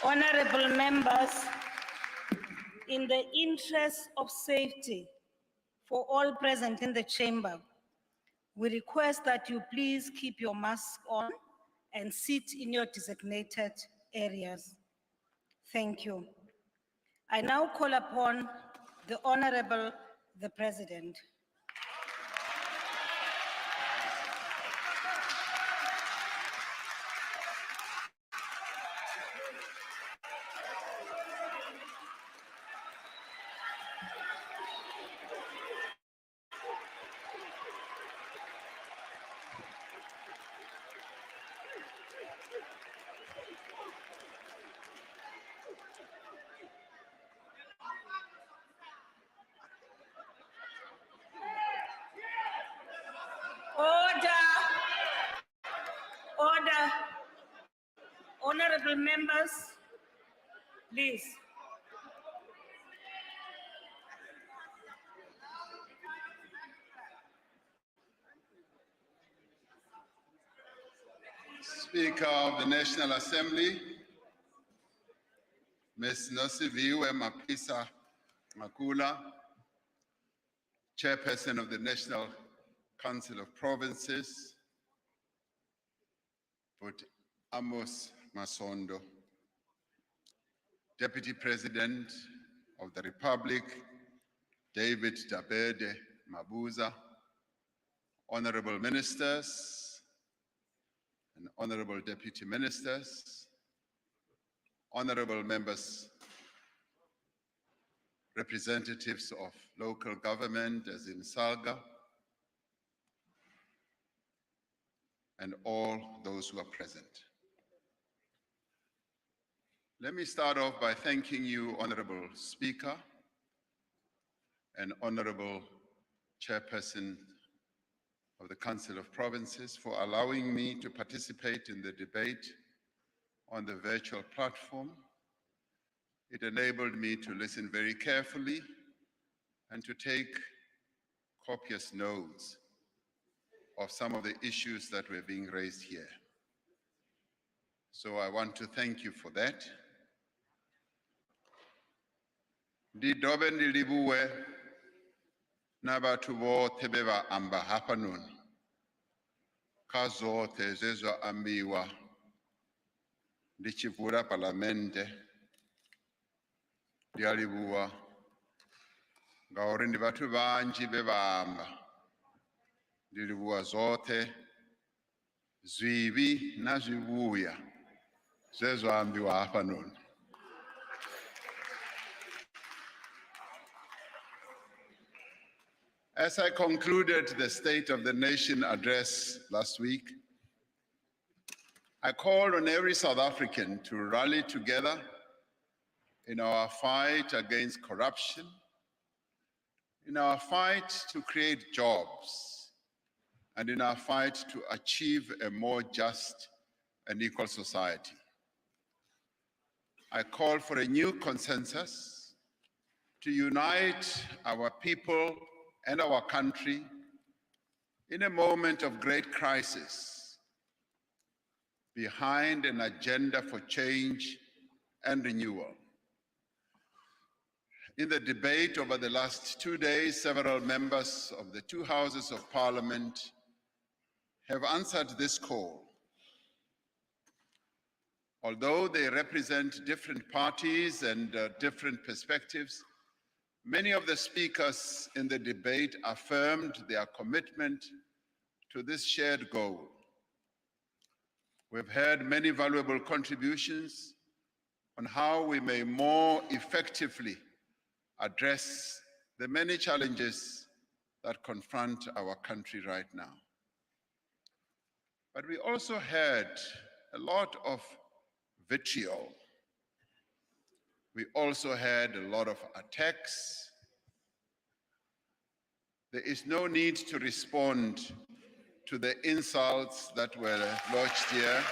Honorable members, in the interest of safety for all present in the chamber, we request that you please keep your mask on and sit in your designated areas. Thank you. I now call upon the Honorable the President. Order. Honorable members, please. Speaker of the National Assembly, Ms. Nosiviwe Mapisa Makula, Chairperson of the National Council of Provinces, But Amos Masondo, Deputy President of the Republic, David Dabede Mabuza, Honorable Ministers and Honorable Deputy Ministers, Honorable Members, representatives of local government as in Salga, and all those who are present. Let me start off by thanking you, Honorable Speaker and Honorable Chairperson of the Council of Provinces, for allowing me to participate in the debate on the virtual platform. It enabled me to listen very carefully and to take copious notes of some of the issues that were being raised here. So I want to thank you for that. Ndidobe ndilibuwe n'abantu bote beba amba hapa nuni kazote zezo ambiwa ndichivula parlamente lyalibuwa ngaori ndi batu banji bebamba ndilibuwa zote zwibi na zwibuya zezo ambiwa hapa nuni. As I concluded the State of the Nation address last week, I called on every South African to rally together in our fight against corruption, in our fight to create jobs, and in our fight to achieve a more just and equal society. I call for a new consensus to unite our people and our country in a moment of great crisis behind an agenda for change and renewal. In the debate over the last 2 days, several members of the two houses of Parliament have answered this call. Although they represent different parties and different perspectives, many of the speakers in the debate affirmed their commitment to this shared goal. We've heard many valuable contributions on how we may more effectively address the many challenges that confront our country right now. But we also heard a lot of vitriol. We also had a lot of attacks. There is no need to respond to the insults that were lodged here,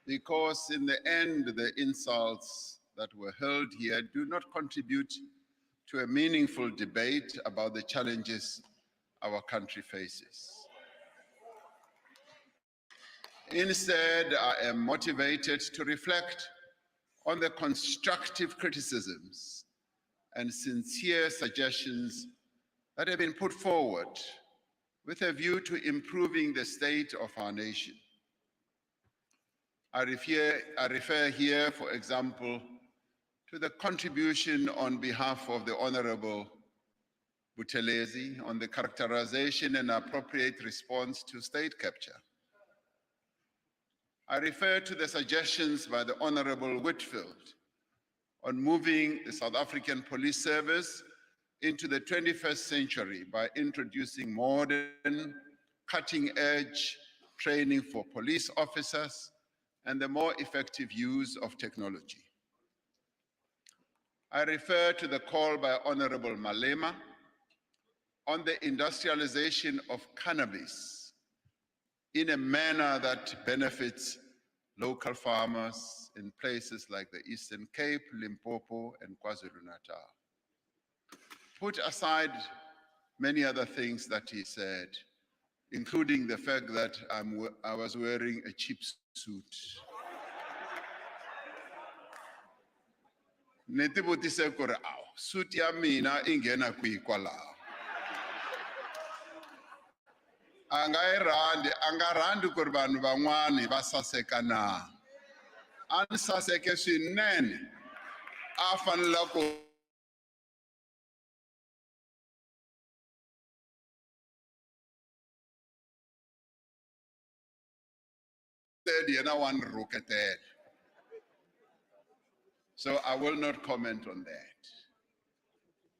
because in the end, the insults that were hurled here do not contribute to a meaningful debate about the challenges our country faces. Instead, I am motivated to reflect on the constructive criticisms and sincere suggestions that have been put forward with a view to improving the state of our nation. I refer here, for example, to the contribution on behalf of the Honorable Buthelezi on the characterization and appropriate response to state capture. I refer to the suggestions by the Honorable Whitfield on moving the South African Police Service into the 21st century by introducing modern, cutting-edge training for police officers and the more effective use of technology. I refer to the call by Honorable Malema on the industrialization of cannabis in a manner that benefits local farmers in places like the Eastern Cape, Limpopo, and KwaZulu-Natal. Put aside many other things that he said, including the fact that I was wearing a cheap suit. Netibutise kore aw, suit ya mina ingena kwi kwalao. Angarandi kuri vanhu van'wani va saseka na. A ni saseke swinene, a fanele ku yena wa ni rhuketela. So I will not comment on that.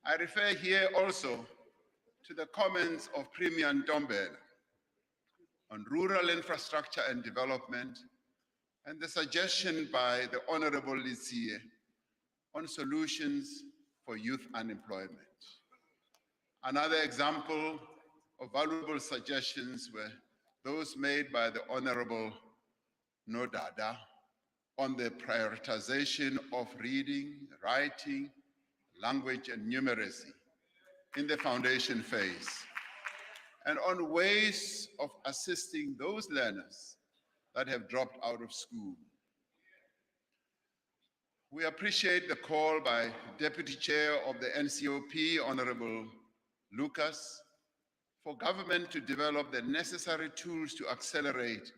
I refer here also to the comments of Premier Ntombela on rural infrastructure and development, and the suggestion by the Honorable Litsie on solutions for youth unemployment. Another example of valuable suggestions were those made by the Honorable Nodada on the prioritization of reading, writing, language, and numeracy in the foundation phase, and on ways of assisting those learners that have dropped out of school. We appreciate the call by Deputy Chair of the NCOP, Honorable Lucas, for government to develop the necessary tools to accelerate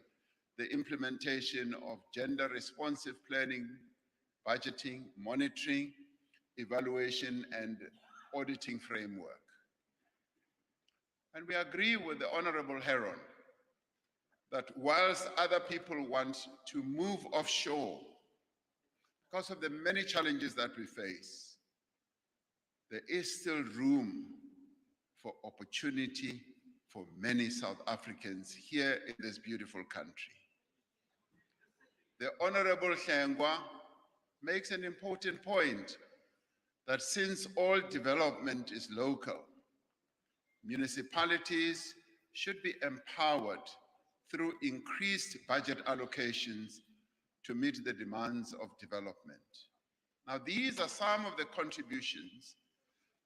the implementation of gender-responsive planning, budgeting, monitoring, evaluation, and auditing framework. And we agree with the Honorable Heron that whilst other people want to move offshore because of the many challenges that we face, there is still room for opportunity for many South Africans here in this beautiful country. The Honorable Hlengwa makes an important point that since all development is local, municipalities should be empowered through increased budget allocations to meet the demands of development. Now, these are some of the contributions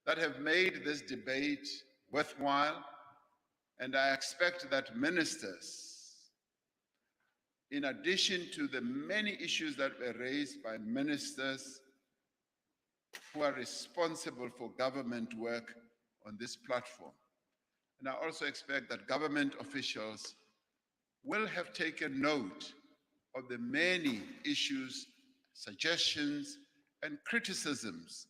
that have made this debate worthwhile, and I expect that ministers, in addition to the many issues that were raised by ministers who are responsible for government work on this platform, and I also expect that government officials will have taken note of the many issues, suggestions, and criticisms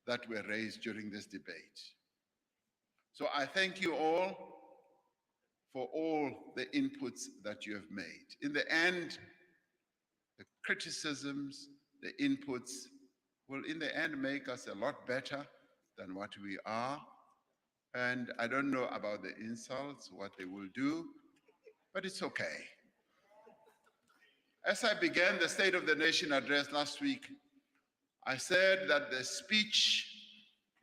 that were raised during this debate. So I thank you all for all the inputs that you have made. In the end, the criticisms, the inputs will in the end make us a lot better than what we are. And I don't know about the insults, what they will do, but it's okay. As I began the State of the Nation address last week, I said that the speech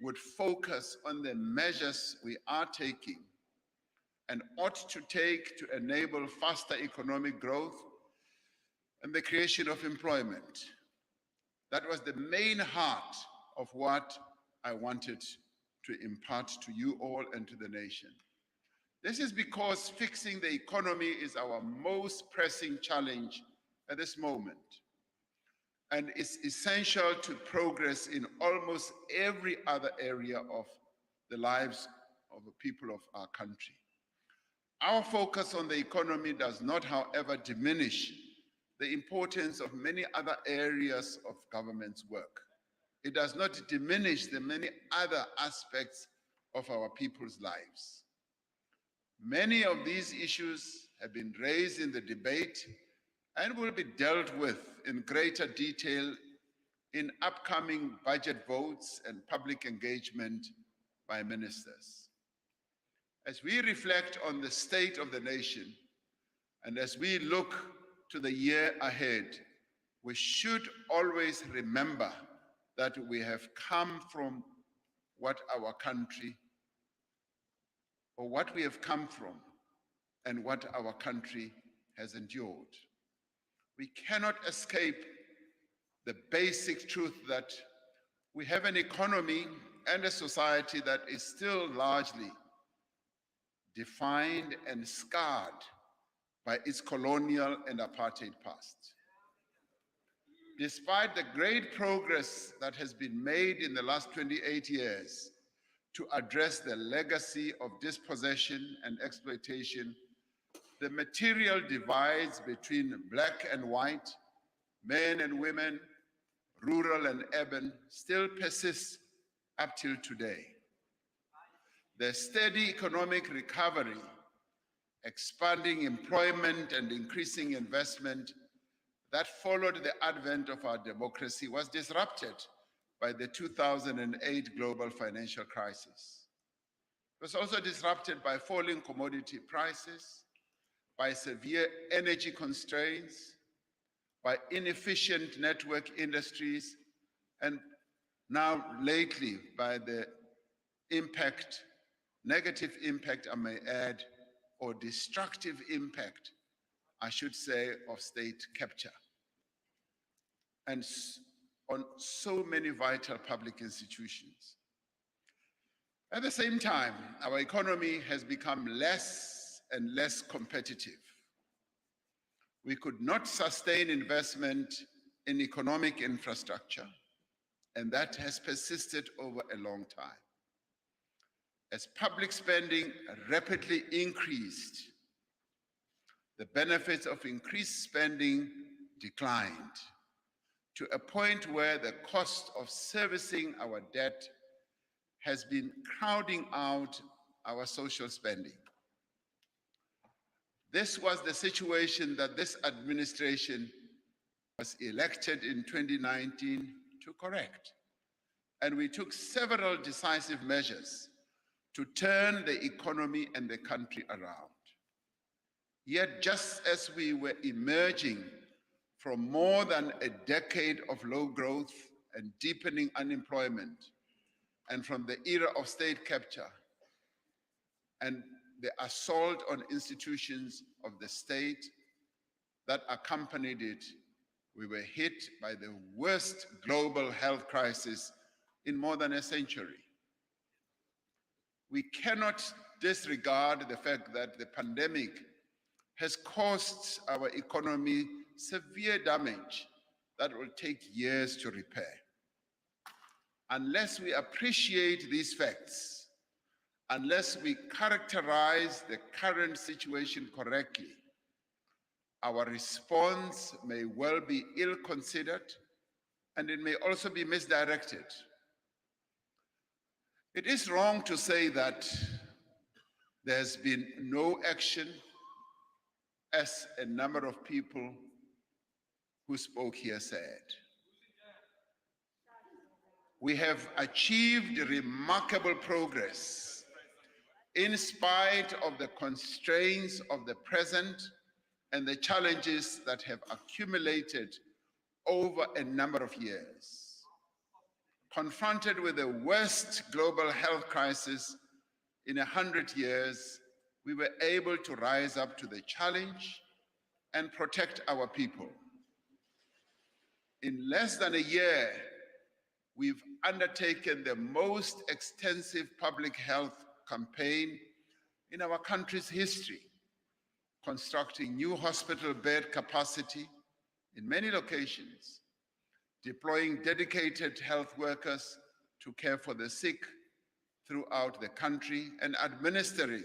would focus on the measures we are taking and ought to take to enable faster economic growth and the creation of employment. That was the main heart of what I wanted to impart to you all and to the nation. This is because fixing the economy is our most pressing challenge at this moment, and is essential to progress in almost every other area of the lives of the people of our country. Our focus on the economy does not, however, diminish the importance of many other areas of government's work. It does not diminish the many other aspects of our people's lives. Many of these issues have been raised in the debate and will be dealt with in greater detail in upcoming budget votes and public engagement by ministers. As we reflect on the state of the nation and as we look to the year ahead, we should always remember that we have come from what we have come from and what our country has endured. We cannot escape the basic truth that we have an economy and a society that is still largely defined and scarred by its colonial and apartheid past. Despite the great progress that has been made in the last 28 years to address the legacy of dispossession and exploitation, the material divides between black and white, men and women, rural and urban, still persists up till today. The steady economic recovery, expanding employment and increasing investment that followed the advent of our democracy was disrupted by the 2008 global financial crisis. It was also disrupted by falling commodity prices, by severe energy constraints, by inefficient network industries, and now lately by the negative impact, I may add, or destructive impact, I should say, of state capture and on so many vital public institutions. At the same time, our economy has become less and less competitive. We could not sustain investment in economic infrastructure, and that has persisted over a long time. As public spending rapidly increased, the benefits of increased spending declined to a point where the cost of servicing our debt has been crowding out our social spending. This was the situation that this administration was elected in 2019 to correct. And we took several decisive measures to turn the economy and the country around. Yet, just as we were emerging from more than a decade of low growth and deepening unemployment, and from the era of state capture and the assault on institutions of the state that accompanied it, we were hit by the worst global health crisis in more than a century. We cannot disregard the fact that the pandemic has caused our economy severe damage that will take years to repair. Unless we appreciate these facts, unless we characterize the current situation correctly, our response may well be ill-considered, and it may also be misdirected. It is wrong to say that there has been no action, as a number of people who spoke here said. We have achieved remarkable progress in spite of the constraints of the present and the challenges that have accumulated over a number of years. Confronted with the worst global health crisis in 100 years, we were able to rise up to the challenge and protect our people. In less than a year, we've undertaken the most extensive public health campaign in our country's history, constructing new hospital bed capacity in many locations, deploying dedicated health workers to care for the sick throughout the country, and administering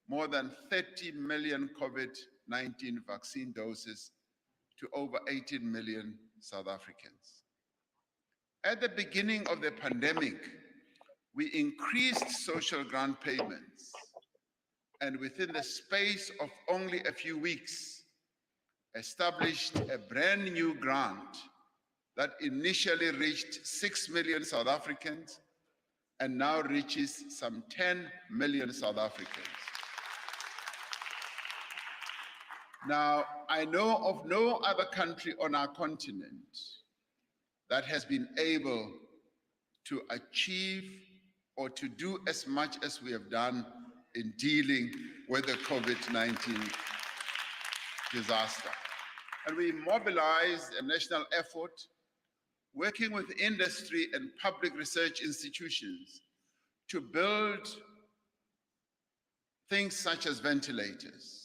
more than 30 million COVID-19 vaccine doses to over 18 million South Africans. At the beginning of the pandemic, we increased social grant payments, and within the space of only a few weeks, established a brand new grant that initially reached 6 million South Africans and now reaches some 10 million South Africans. Now, I know of no other country on our continent that has been able to achieve or to do as much as we have done in dealing with the COVID-19 disaster. And we mobilized a national effort working with industry and public research institutions to build things such as ventilators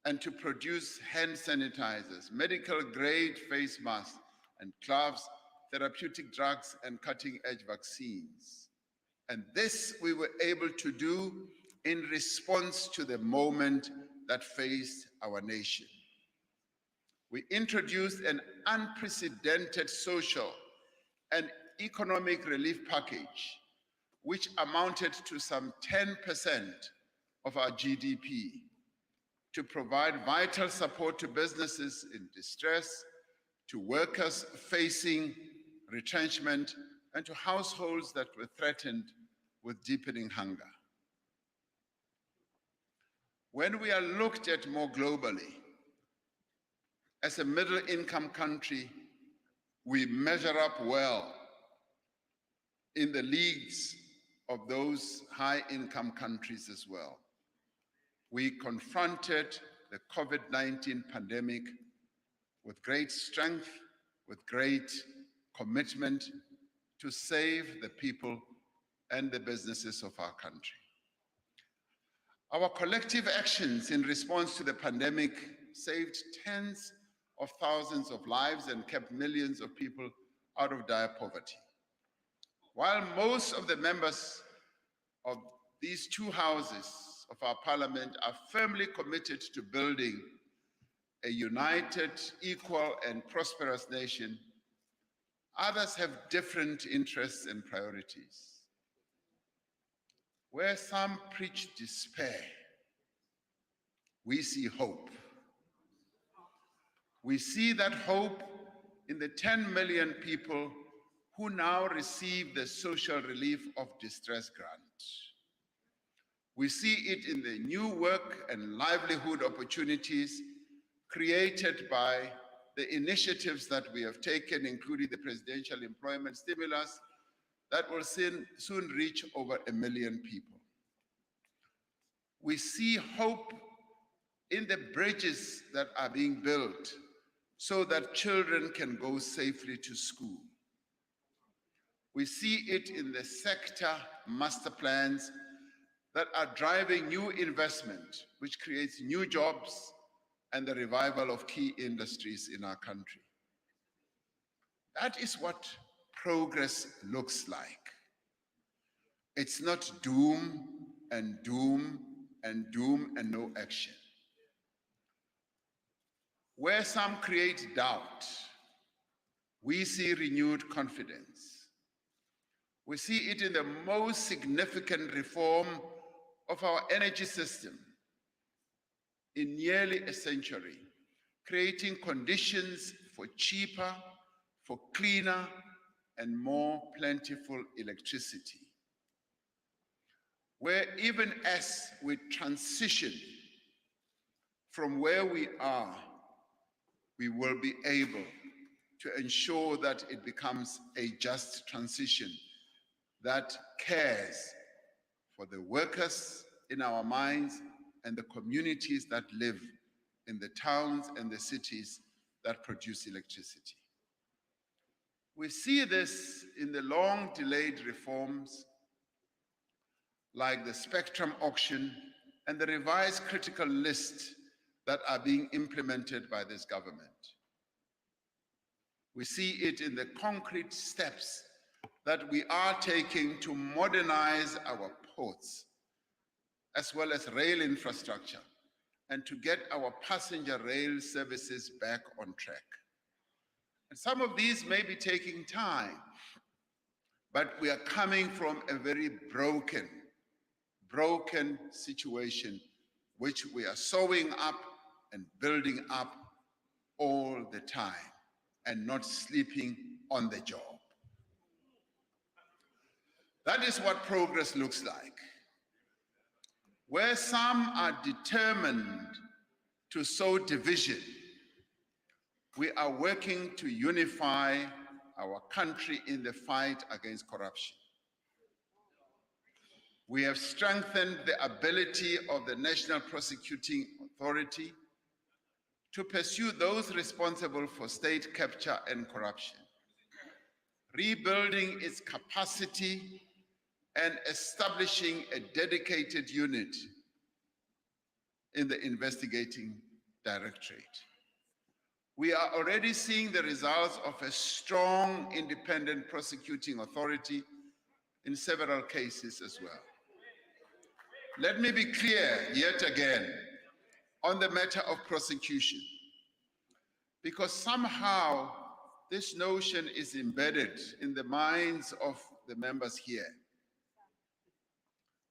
and to produce hand sanitizers, medical grade face masks and gloves, therapeutic drugs, and cutting-edge vaccines. And this we were able to do in response to the moment that faced our nation. We introduced an unprecedented social and economic relief package, which amounted to some 10% of our GDP, to provide vital support to businesses in distress, to workers facing retrenchment, and to households that were threatened with deepening hunger. When we are looked at more globally, as a middle-income country, we measure up well in the leagues of those high-income countries as well. We confronted the COVID-19 pandemic with great strength, with great commitment to save the people and the businesses of our country. Our collective actions in response to the pandemic saved tens of thousands of lives and kept millions of people out of dire poverty. While most of the members of these two houses of our parliament are firmly committed to building a united, equal, and prosperous nation, others have different interests and priorities. Where some preach despair, we see hope. We see that hope in the 10 million people who now receive the social relief of distress grant. We see it in the new work and livelihood opportunities created by the initiatives that we have taken, including the presidential employment stimulus that will soon reach over 1 million people. We see hope in the bridges that are being built so that children can go safely to school. We see it in the sector master plans that are driving new investment, which creates new jobs and the revival of key industries in our country. That is what progress looks like. It's not doom and doom and doom and no action. Where some create doubt, we see renewed confidence. We see it in the most significant reform of our energy system in nearly a century, creating conditions for cheaper, for cleaner, and more plentiful electricity. Where even as we transition from where we are, we will be able to ensure that it becomes a just transition that cares for the workers in our mines and the communities that live in the towns and the cities that produce electricity. We see this in the long-delayed reforms like the spectrum auction and the revised critical list that are being implemented by this government. We see it in the concrete steps that we are taking to modernize our ports, as well as rail infrastructure, and to get our passenger rail services back on track. And some of these may be taking time, but we are coming from a very broken situation, which we are sewing up and building up all the time and not sleeping on the job. That is what progress looks like. Where some are determined to sow division, we are working to unify our country in the fight against corruption. We have strengthened the ability of the National Prosecuting Authority to pursue those responsible for state capture and corruption, rebuilding its capacity and establishing a dedicated unit in the investigating directorate. We are already seeing the results of a strong independent prosecuting authority in several cases as well. Let me be clear yet again on the matter of prosecution, because somehow this notion is embedded in the minds of the members here.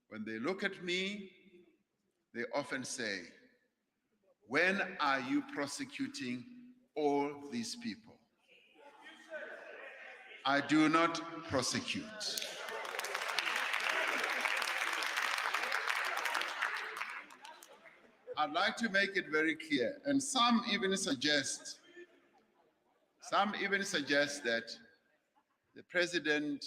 When they look at me, they often say, when are you prosecuting all these people? I do not prosecute. I'd like to make it very clear, and some even suggest that the president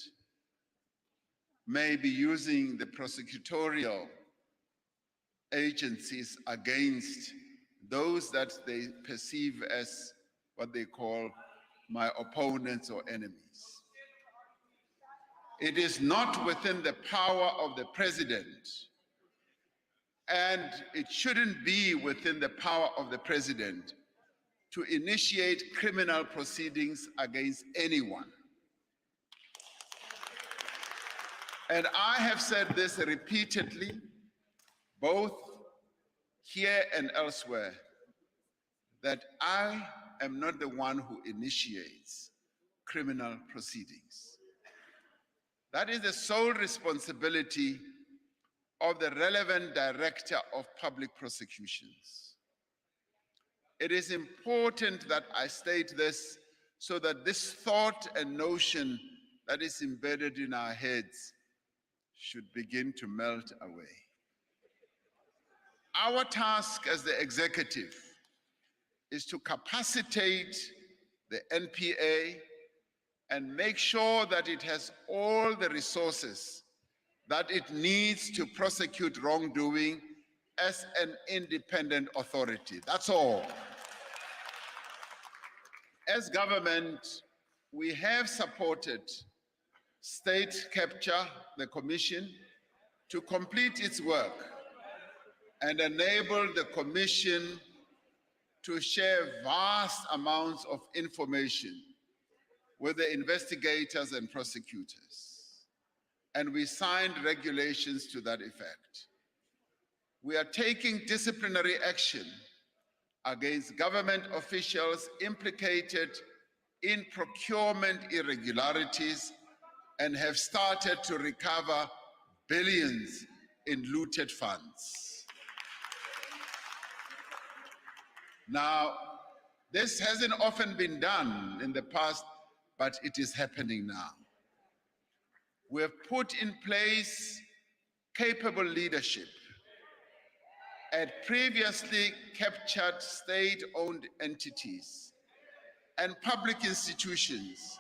may be using the prosecutorial agencies against those that they perceive as what they call my opponents or enemies. It is not within the power of the president, and it shouldn't be within the power of the president to initiate criminal proceedings against anyone. And I have said this repeatedly, both here and elsewhere, that I am not the one who initiates criminal proceedings. That is the sole responsibility of the relevant director of public prosecutions. It is important that I state this so that this thought and notion that is embedded in our heads should begin to melt away. Our task as the executive is to capacitate the NPA and make sure that it has all the resources that it needs to prosecute wrongdoing as an independent authority. That's all. As government, we have supported State Capture, the Commission, to complete its work and enable the Commission to share vast amounts of information with the investigators and prosecutors. And we signed regulations to that effect. We are taking disciplinary action against government officials implicated in procurement irregularities and have started to recover billions in looted funds. Now, this hasn't often been done in the past, but it is happening now. We have put in place capable leadership at previously captured state-owned entities and public institutions,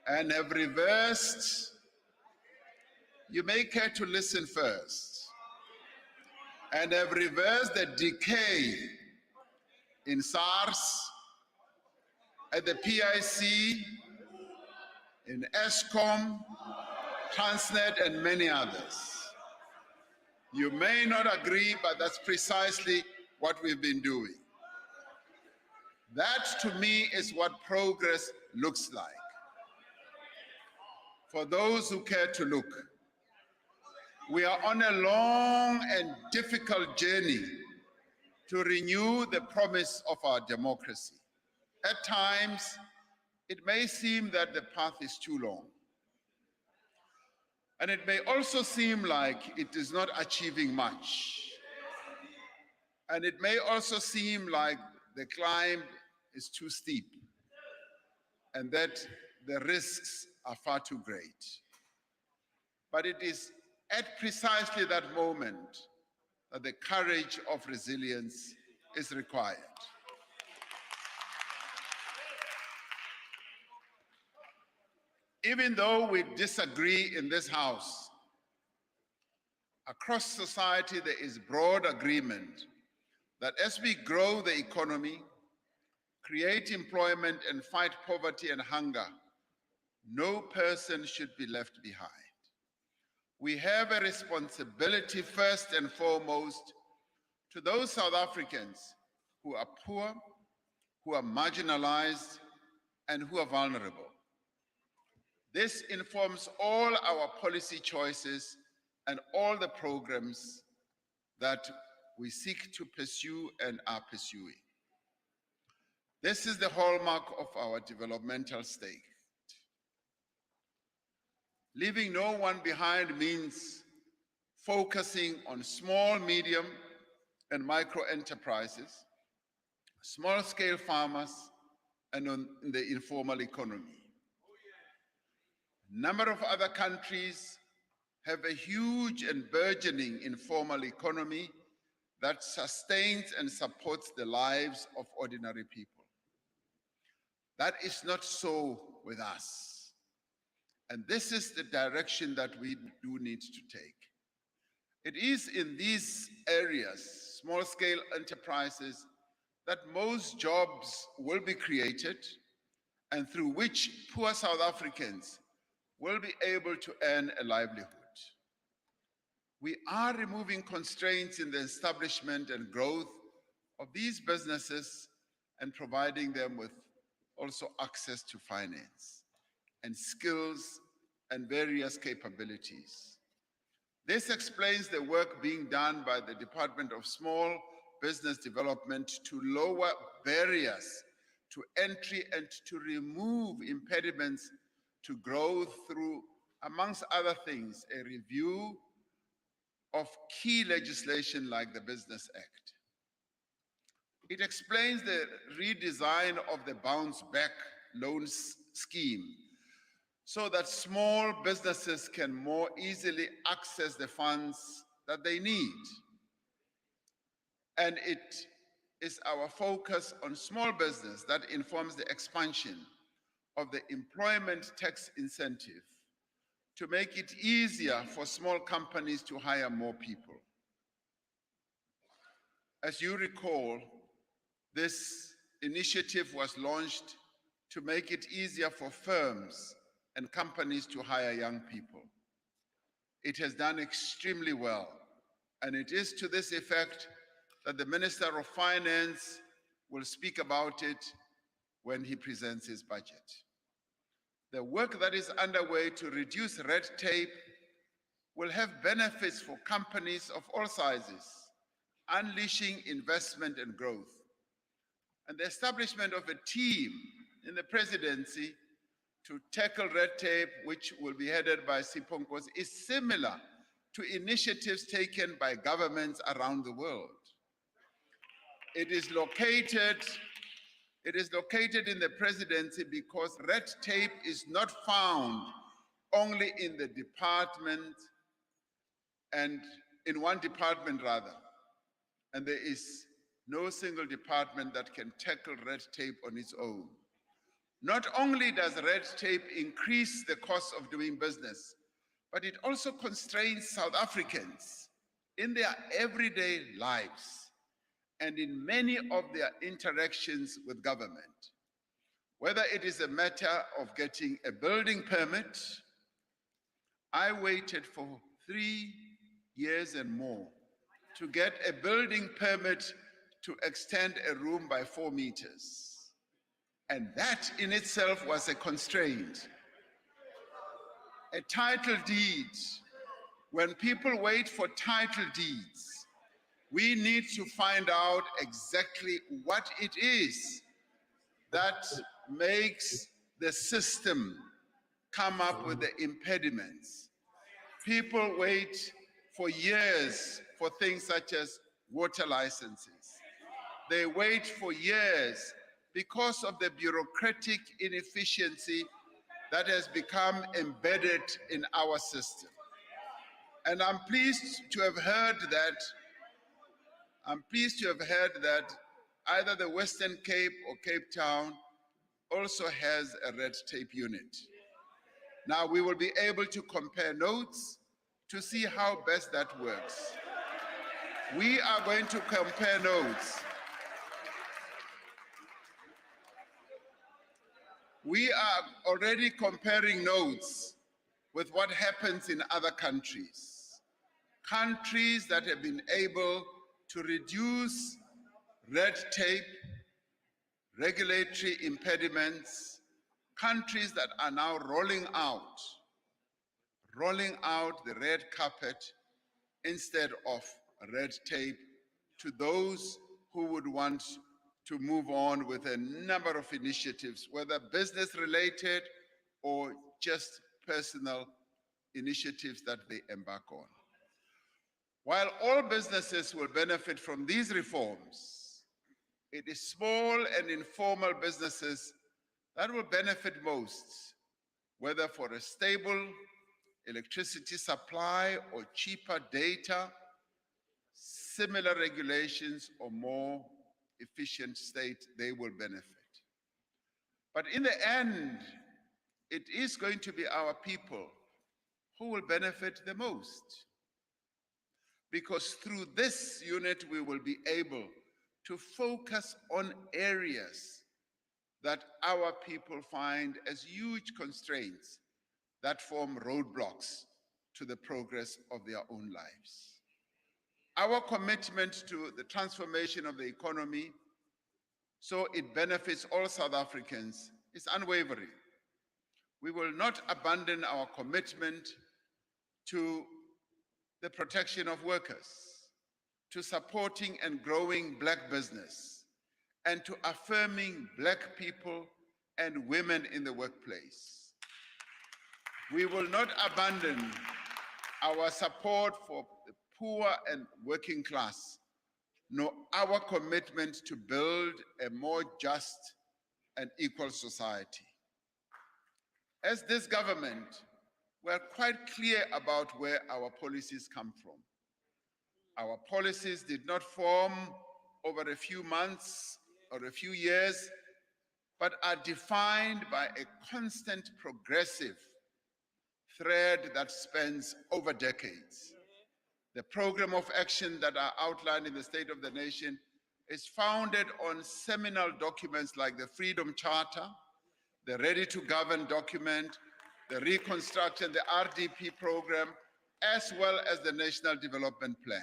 and have reversed, you may care to listen first, and have reversed the decay in SARS, at the PIC, in ESCOM, Transnet, and many others. You may not agree, but that's precisely what we've been doing. That, to me, is what progress looks like. For those who care to look, we are on a long and difficult journey to renew the promise of our democracy. At times, it may seem that the path is too long. And it may also seem like it is not achieving much. And it may also seem like the climb is too steep and that the risks are far too great. But it is at precisely that moment that the courage of resilience is required. Even though we disagree in this House, across society there is broad agreement that as we grow the economy, create employment and fight poverty and hunger, no person should be left behind. We have a responsibility first and foremost to those South Africans who are poor, who are marginalized, and who are vulnerable. This informs all our policy choices and all the programs that we seek to pursue and are pursuing. This is the hallmark of our developmental state. Leaving no one behind means focusing on small, medium, and micro enterprises, small-scale farmers, and on the informal economy. A number of other countries have a huge and burgeoning informal economy that sustains and supports the lives of ordinary people. That is not so with us. And this is the direction that we do need to take. It is in these areas, small-scale enterprises, that most jobs will be created and through which poor South Africans will be able to earn a livelihood. We are removing constraints in the establishment and growth of these businesses and providing them with also access to finance and skills and various capabilities. This explains the work being done by the Department of Small Business Development to lower barriers to entry and to remove impediments to growth through, amongst other things, a review of key legislation like the Business Act. It explains the redesign of the bounce back loans scheme so that small businesses can more easily access the funds that they need. And it is our focus on small business that informs the expansion of the employment tax incentive to make it easier for small companies to hire more people. As you recall, this initiative was launched to make it easier for firms and companies to hire young people. It has done extremely well, and it is to this effect that the Minister of Finance will speak about it when he presents his budget. The work that is underway to reduce red tape will have benefits for companies of all sizes, unleashing investment and growth. And the establishment of a team in the presidency to tackle red tape, which will be headed by Siponkos, is similar to initiatives taken by governments around the world. It is located in the presidency because red tape is not found only in the department and in one department rather. And there is no single department that can tackle red tape on its own. Not only does red tape increase the cost of doing business, but it also constrains South Africans in their everyday lives and in many of their interactions with government. Whether it is a matter of getting a building permit, I waited for 3 years and more to get a building permit to extend a room by 4 meters. And that in itself was a constraint. A title deed, when people wait for title deeds, we need to find out exactly what it is that makes the system come up with the impediments. People wait for years for things such as water licenses. They wait for years because of the bureaucratic inefficiency that has become embedded in our system. And I'm pleased to have heard that either the Western Cape or Cape Town also has a red tape unit. Now we will be able to compare notes to see how best that works. We are going to compare notes. We are already comparing notes with what happens in other countries. Countries that have been able to reduce red tape, regulatory impediments, countries that are now rolling out the red carpet instead of red tape to those who would want to move on with a number of initiatives, whether business related or just personal initiatives that they embark on. While all businesses will benefit from these reforms, it is small and informal businesses that will benefit most, whether for a stable electricity supply or cheaper data, similar regulations or more efficient state, they will benefit. But in the end, it is going to be our people who will benefit the most. Because through this unit, we will be able to focus on areas that our people find as huge constraints that form roadblocks to the progress of their own lives. Our commitment to the transformation of the economy so it benefits all South Africans is unwavering. We will not abandon our commitment to the protection of workers, to supporting and growing Black business, and to affirming Black people and women in the workplace. We will not abandon our support for the poor and working class, nor our commitment to build a more just and equal society. As this government, we are quite clear about where our policies come from. Our policies did not form over a few months or a few years, but are defined by a constant progressive thread that spans over decades. The program of action that are outlined in the State of the Nation is founded on seminal documents like the Freedom Charter, the Ready to Govern document, the Reconstruction, the RDP program, as well as the National Development Plan.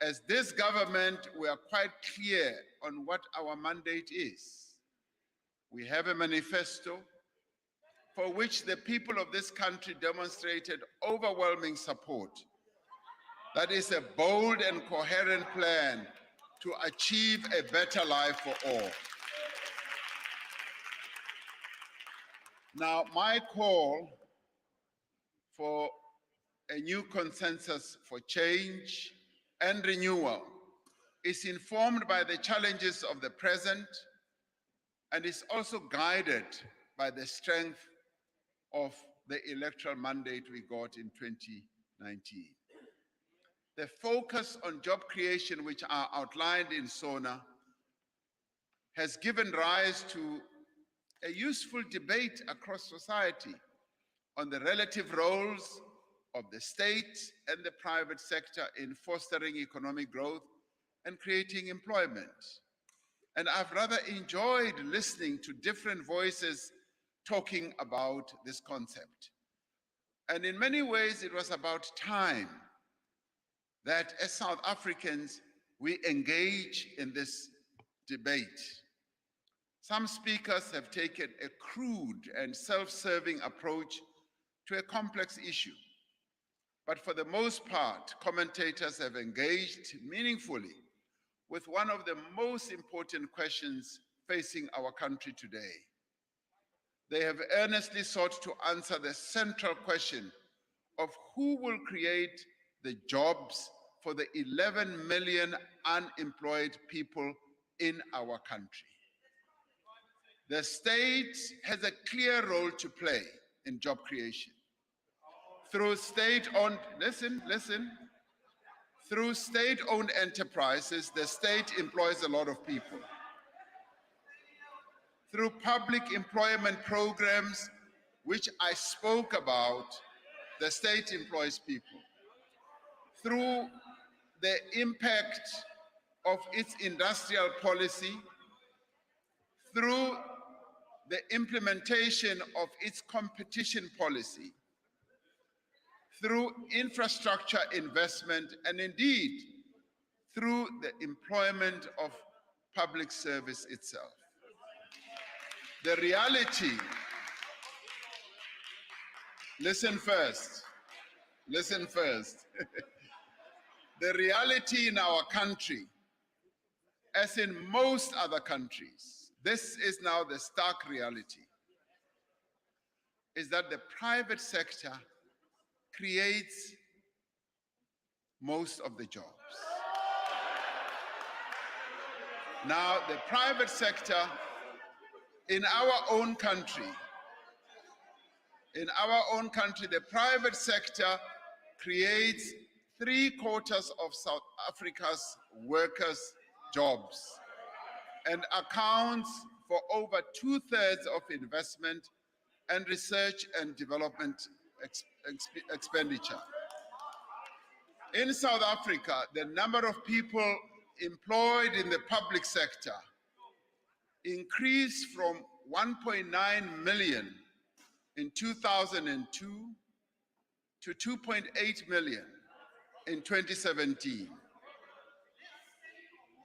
As this government, we are quite clear on what our mandate is. We have a manifesto for which the people of this country demonstrated overwhelming support. That is a bold and coherent plan to achieve a better life for all. Now, my call for a new consensus for change and renewal is informed by the challenges of the present and is also guided by the strength of the electoral mandate we got in 2019. The focus on job creation, which are outlined in SONA, has given rise to a useful debate across society on the relative roles of the state and the private sector in fostering economic growth and creating employment. And I've rather enjoyed listening to different voices talking about this concept. And in many ways, it was about time that as South Africans, we engage in this debate. Some speakers have taken a crude and self-serving approach to a complex issue. But for the most part, commentators have engaged meaningfully with one of the most important questions facing our country today. They have earnestly sought to answer the central question of who will create the jobs for the 11 million unemployed people in our country. The state has a clear role to play in job creation. Through state-owned, through state-owned enterprises, the state employs a lot of people. Through public employment programs, which I spoke about, the state employs people. Through the impact of its industrial policy, through the implementation of its competition policy, through infrastructure investment, and indeed, through the employment of public service itself. The reality, listen first. The reality in our country, as in most other countries, this is now the stark reality, is that the private sector creates most of the jobs. Now, the private sector in our own country, the private sector creates 3/4 of South Africa's workers' jobs and accounts for over 2/3 of investment and research and development expenditure. In South Africa, the number of people employed in the public sector increased from 1.9 million in 2002 to 2.8 million in 2017.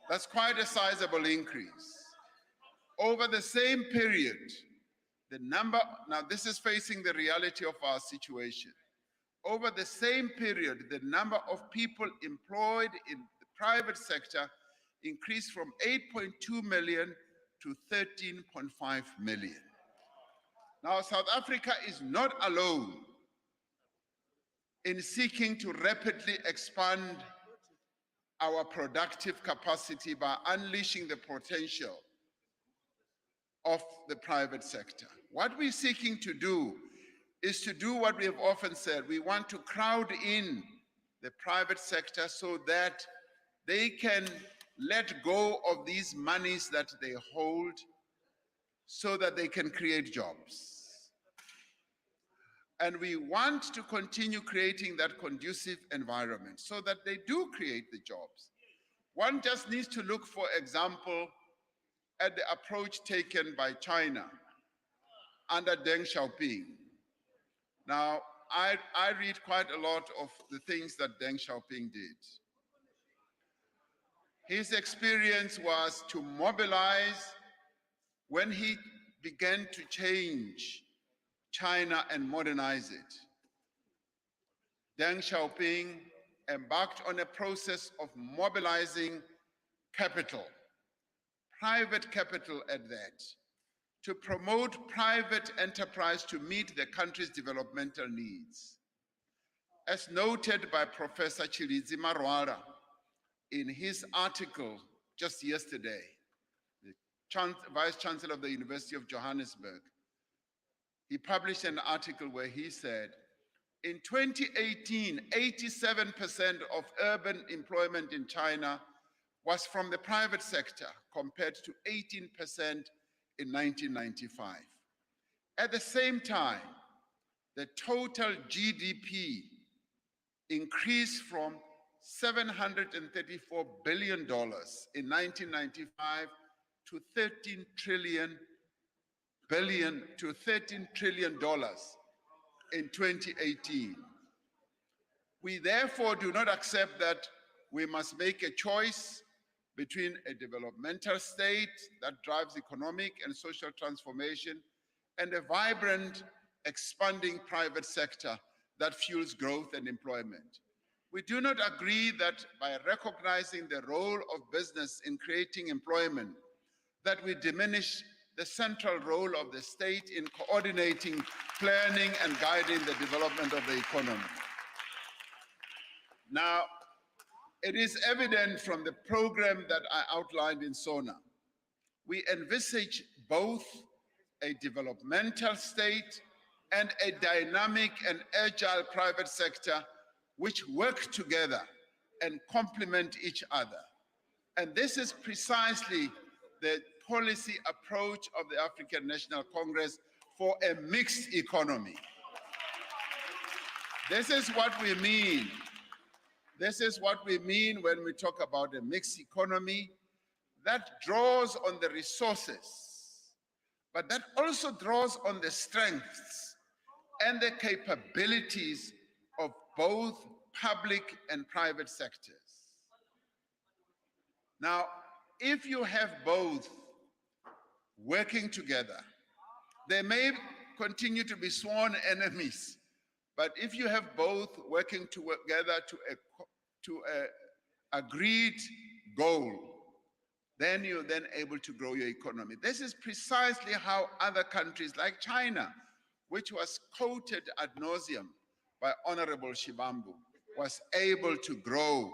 That's quite a sizable increase. Over the same period, the number, now this is facing the reality of our situation. Over the same period, the number of people employed in the private sector increased from 8.2 million to 13.5 million. Now, South Africa is not alone in seeking to rapidly expand our productive capacity by unleashing the potential of the private sector. What we're seeking to do is to do what we have often said. We want to crowd in the private sector so that they can let go of these monies that they hold so that they can create jobs. And we want to continue creating that conducive environment so that they do create the jobs. One just needs to look, for example, at the approach taken by China under Deng Xiaoping. Now, I read quite a lot of the things that Deng Xiaoping did. His experience was to mobilize when he began to change China and modernize it. Deng Xiaoping embarked on a process of mobilizing capital, private capital at that, to promote private enterprise to meet the country's developmental needs. As noted by Professor Chilizi Marwala in his article just yesterday, the Vice Chancellor of the University of Johannesburg, he published an article where he said, in 2018, 87% of urban employment in China was from the private sector, compared to 18% in 1995. At the same time, the total GDP increased from $734 billion in 1995 to $13 trillion in 2018. We therefore do not accept that we must make a choice between a developmental state that drives economic and social transformation and a vibrant, expanding private sector that fuels growth and employment. We do not agree that by recognizing the role of business in creating employment, that we diminish the central role of the state in coordinating, planning, and guiding the development of the economy. Now, it is evident from the program that I outlined in SONA, we envisage both a developmental state and a dynamic and agile private sector which work together and complement each other. And this is precisely the policy approach of the African National Congress for a mixed economy. This is what we mean. This is what we mean when we talk about a mixed economy that draws on the resources, but that also draws on the strengths and the capabilities of both public and private sectors. Now, if you have both working together, they may continue to be sworn enemies, but if you have both working together to a agreed goal, then you're then able to grow your economy. This is precisely how other countries like China, which was quoted ad nauseum by Honorable Shivambu, was able to grow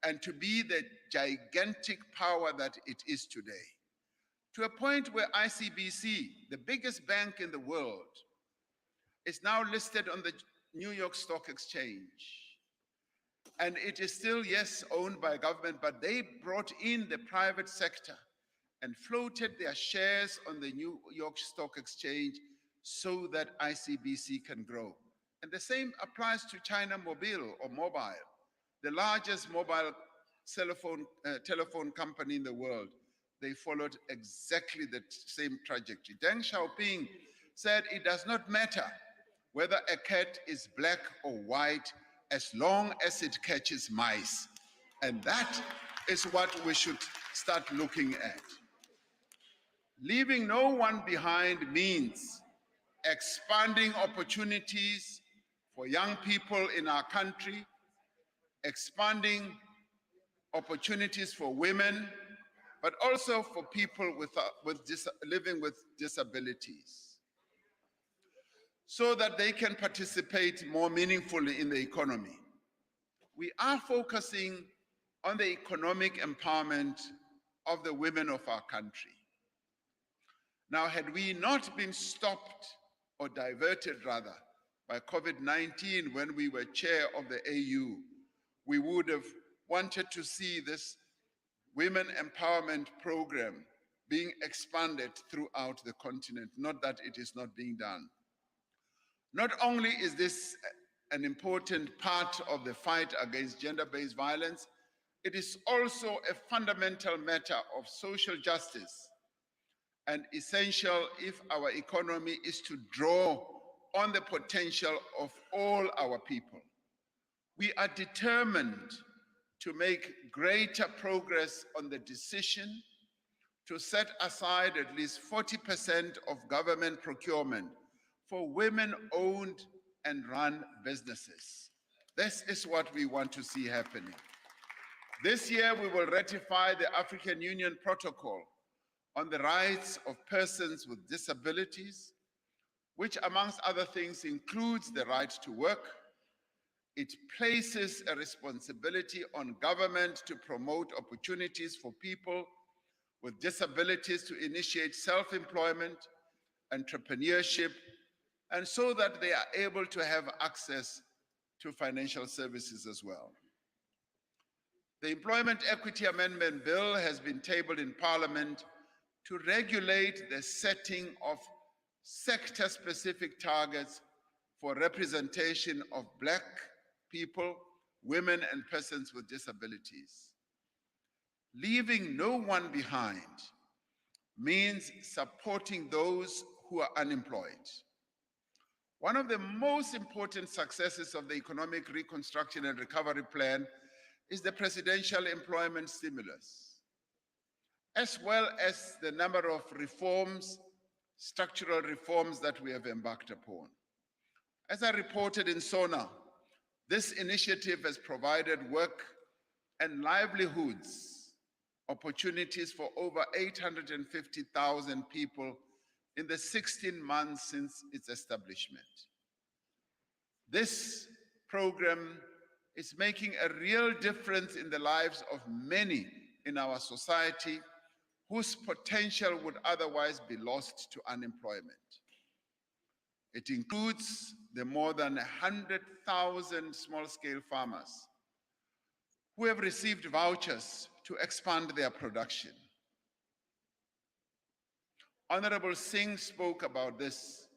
and to be the gigantic power that it is today, to a point where ICBC, the biggest bank in the world, is now listed on the New York Stock Exchange. And it is still, yes, owned by government, but they brought in the private sector and floated their shares on the New York Stock Exchange so that ICBC can grow. And the same applies to China Mobile, the largest mobile telephone company in the world. They followed exactly the same trajectory. Deng Xiaoping said it does not matter whether a cat is black or white as long as it catches mice. And that is what we should start looking at. Leaving no one behind means expanding opportunities for young people in our country, expanding opportunities for women, but also for people living with disabilities, so that they can participate more meaningfully in the economy. We are focusing on the economic empowerment of the women of our country. Now, had we not been stopped or diverted rather by COVID-19 when we were chair of the AU, we would have wanted to see this women empowerment program being expanded throughout the continent, not that it is not being done. Not only is this an important part of the fight against gender-based violence, it is also a fundamental matter of social justice and essential if our economy is to draw on the potential of all our people. We are determined to make greater progress on the decision to set aside at least 40% of government procurement for women-owned and run businesses. This is what we want to see happening. This year, we will ratify the African Union Protocol on the rights of persons with disabilities, which amongst other things includes the right to work. It places a responsibility on government to promote opportunities for people with disabilities to initiate self-employment, entrepreneurship, and so that they are able to have access to financial services as well. The Employment Equity Amendment Bill has been tabled in Parliament to regulate the setting of sector-specific targets for representation of Black people, women, and persons with disabilities. Leaving no one behind means supporting those who are unemployed, One of the most important successes of the Economic Reconstruction and Recovery Plan is the presidential employment stimulus, as well as the number of reforms, structural reforms that we have embarked upon. As I reported in SONA, this initiative has provided work and livelihoods opportunities for over 850,000 people in the 16 months since its establishment. This program is making a real difference in the lives of many in our society whose potential would otherwise be lost to unemployment. It includes the more than 100,000 small-scale farmers who have received vouchers to expand their production. Honorable Singh spoke about this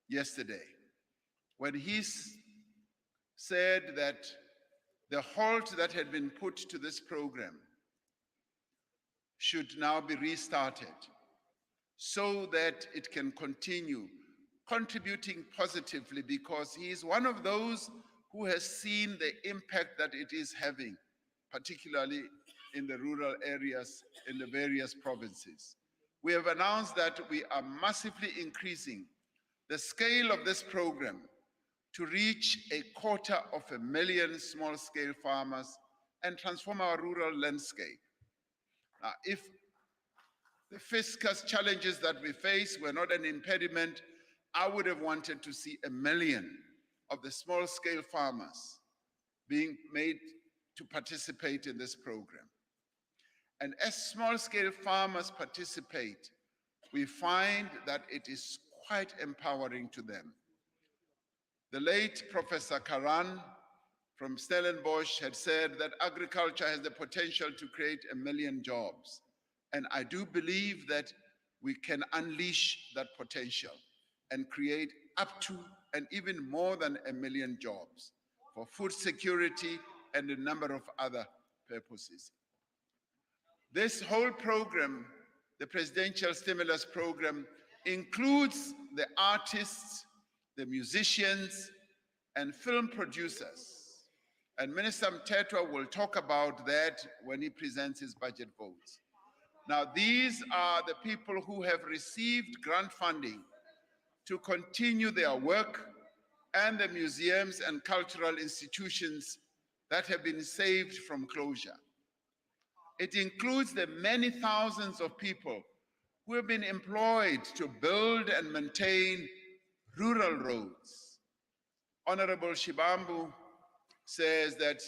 yesterday when he said that the halt that had been put to this program should now be restarted so that it can continue contributing positively, because he is one of those who has seen the impact that it is having, particularly in the rural areas in the various provinces. We have announced that we are massively increasing the scale of this program to reach 250,000 small-scale farmers and transform our rural landscape. Now, if the fiscal challenges that we face were not an impediment, I would have wanted to see 1 million of the small-scale farmers being made to participate in this program. And as small-scale farmers participate, we find that it is quite empowering to them. The late Professor Karan from Stellenbosch had said that agriculture has the potential to create 1 million jobs. And I do believe that we can unleash that potential and create up to and even more than 1 million jobs for food security and a number of other purposes. This whole program, the presidential stimulus program, includes the artists, the musicians, and film producers. And Minister Mthethwa will talk about that when he presents his budget votes. Now, these are the people who have received grant funding to continue their work, and the museums and cultural institutions that have been saved from closure. It includes the many thousands of people who have been employed to build and maintain rural roads. Honorable Shibambu says that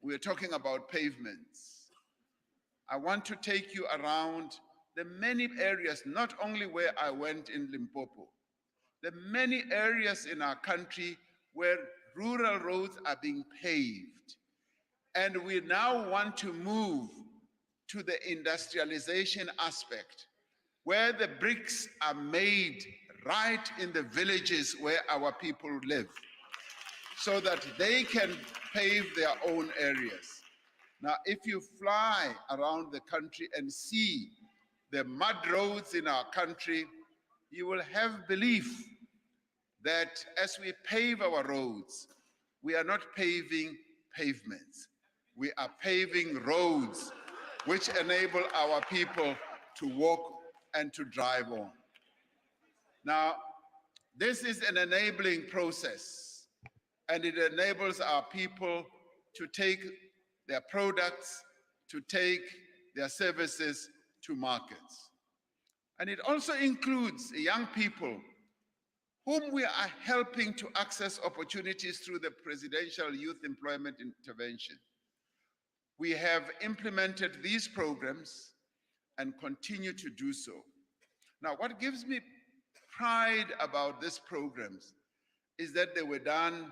we're talking about pavements. I want to take you around the many areas, not only where I went in Limpopo, the many areas in our country where rural roads are being paved. And we now want to move to the industrialization aspect, where the bricks are made right in the villages where our people live, so that they can pave their own areas. Now, if you fly around the country and see the mud roads in our country, you will have belief that as we pave our roads, we are not paving pavements. We are paving roads which enable our people to walk and to drive on. Now, this is an enabling process, and it enables our people to take their products, to take their services to markets. And it also includes young people whom we are helping to access opportunities through the Presidential Youth Employment Intervention. We have implemented these programs and continue to do so. Now, what gives me pride about these programs is that they were done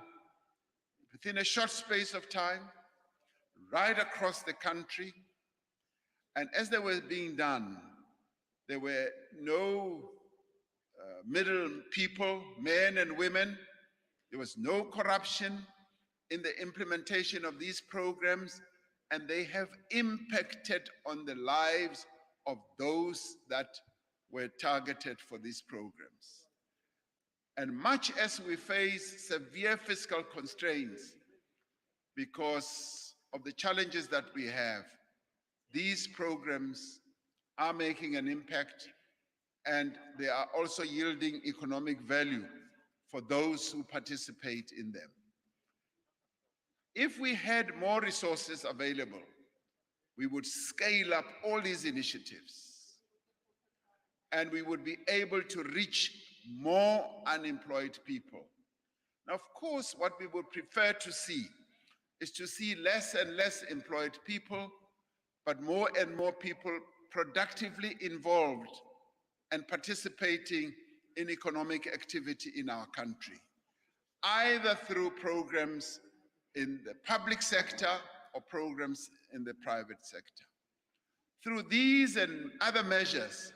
within a short space of time, right across the country. And as they were being done, there were no middle people, men and women. There was no corruption in the implementation of these programs, and they have impacted on the lives of those that were targeted for these programs. And much as we face severe fiscal constraints because of the challenges that we have, these programs are making an impact, and they are also yielding economic value for those who participate in them. If we had more resources available, we would scale up all these initiatives, and we would be able to reach more unemployed people. Now, of course, what we would prefer to see is to see less and less employed people, but more and more people productively involved and participating in economic activity in our country, either through programs in the public sector or programs in the private sector. Through these and other measures,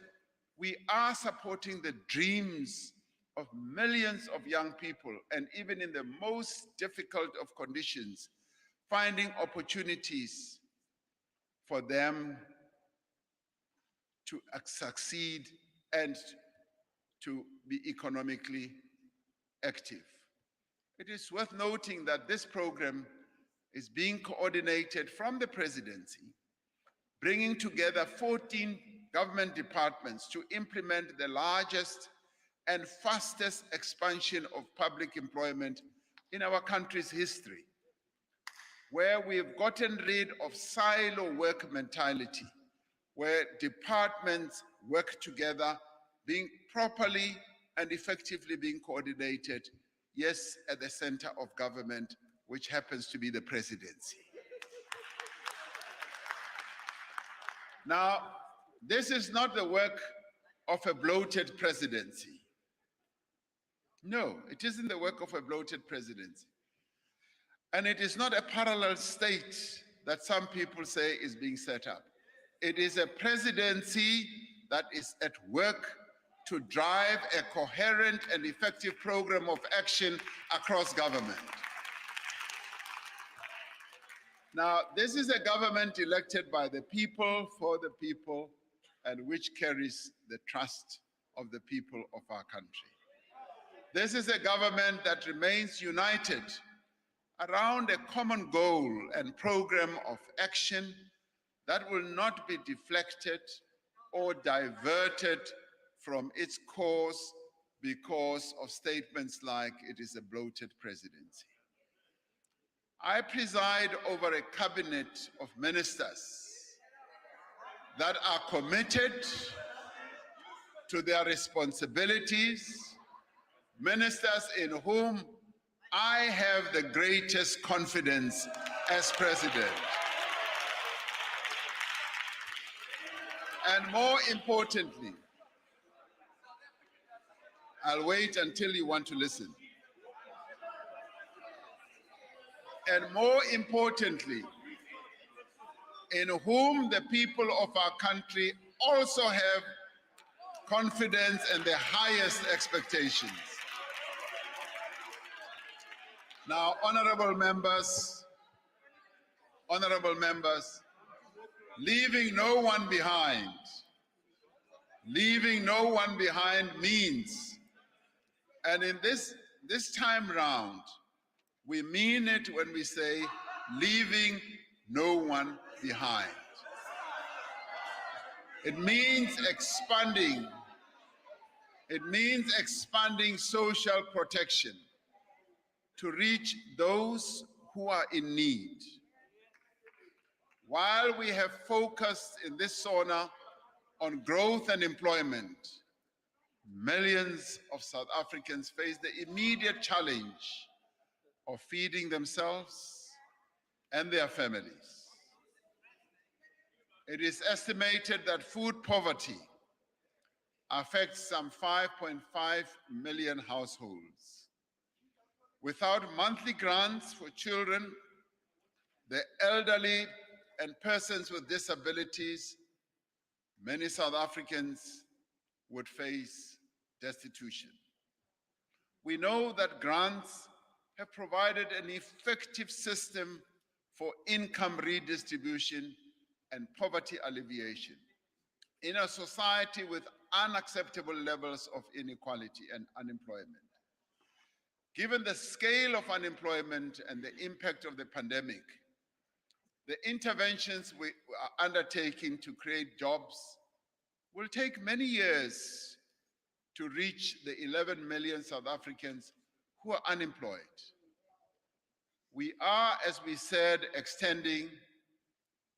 we are supporting the dreams of millions of young people, and even in the most difficult of conditions, finding opportunities for them to succeed and to be economically active. It is worth noting that this program is being coordinated from the presidency, bringing together 14 government departments to implement the largest and fastest expansion of public employment in our country's history, where we've gotten rid of silo work mentality, where departments work together, being properly and effectively being coordinated, yes, at the center of government, which happens to be the presidency. Now, this is not the work of a bloated presidency. No, it isn't the work of a bloated presidency. And it is not a parallel state that some people say is being set up. It is a presidency that is at work to drive a coherent and effective program of action across government. Now, this is a government elected by the people, for the people, and which carries the trust of the people of our country. This is a government that remains united around a common goal and program of action that will not be deflected or diverted from its course because of statements like it is a bloated presidency. I preside over a cabinet of ministers that are committed to their responsibilities, ministers in whom I have the greatest confidence as president. And more importantly, I'll wait until you want to listen. And more importantly, in whom the people of our country also have confidence and the highest expectations. Now, honorable members, leaving no one behind means, and in this time round, we mean it when we say leaving no one behind. It means expanding social protection to reach those who are in need. While we have focused in this sauna on growth and employment, millions of South Africans face the immediate challenge of feeding themselves and their families. It is estimated that food poverty affects some 5.5 million households. Without monthly grants for children, the elderly, and persons with disabilities, many South Africans would face destitution. We know that grants have provided an effective system for income redistribution and poverty alleviation in a society with unacceptable levels of inequality and unemployment. Given the scale of unemployment and the impact of the pandemic, the interventions we are undertaking to create jobs will take many years to reach the 11 million South Africans who are unemployed. We are, as we said, extending